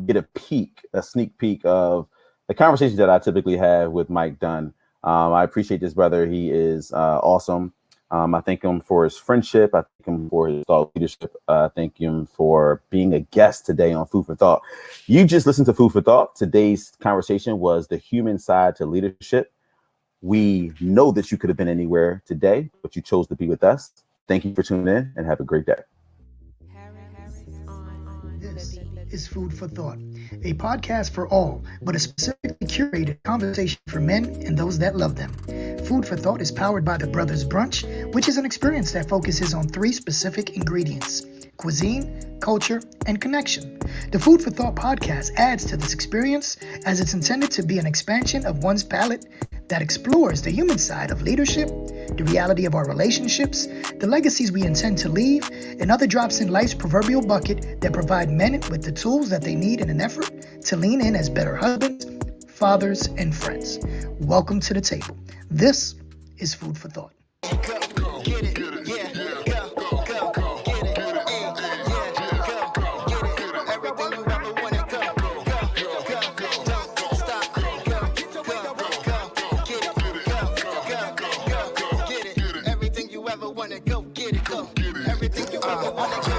get a sneak peek of the conversations that I typically have with Mike Dunn. I appreciate this brother. He is awesome. I thank him for his friendship. I thank him for his thought leadership. I thank him for being a guest today on Food for Thought. You just listened to Food for Thought. Today's conversation was the human side to leadership. We know that you could have been anywhere today, but you chose to be with us. Thank you for tuning in and have a great day. This is Food for Thought, a podcast for all, but a specifically curated conversation for men and those that love them. Food for Thought is powered by the Brothers Brunch, which is an experience that focuses on 3 specific ingredients: cuisine, culture, and connection. The Food for Thought podcast adds to this experience, as it's intended to be an expansion of one's palate that explores the human side of leadership, the reality of our relationships, the legacies we intend to leave, and other drops in life's proverbial bucket that provide men with the tools that they need in an effort to lean in as better husbands, fathers, and friends. Welcome to the table. This is Food for Thought.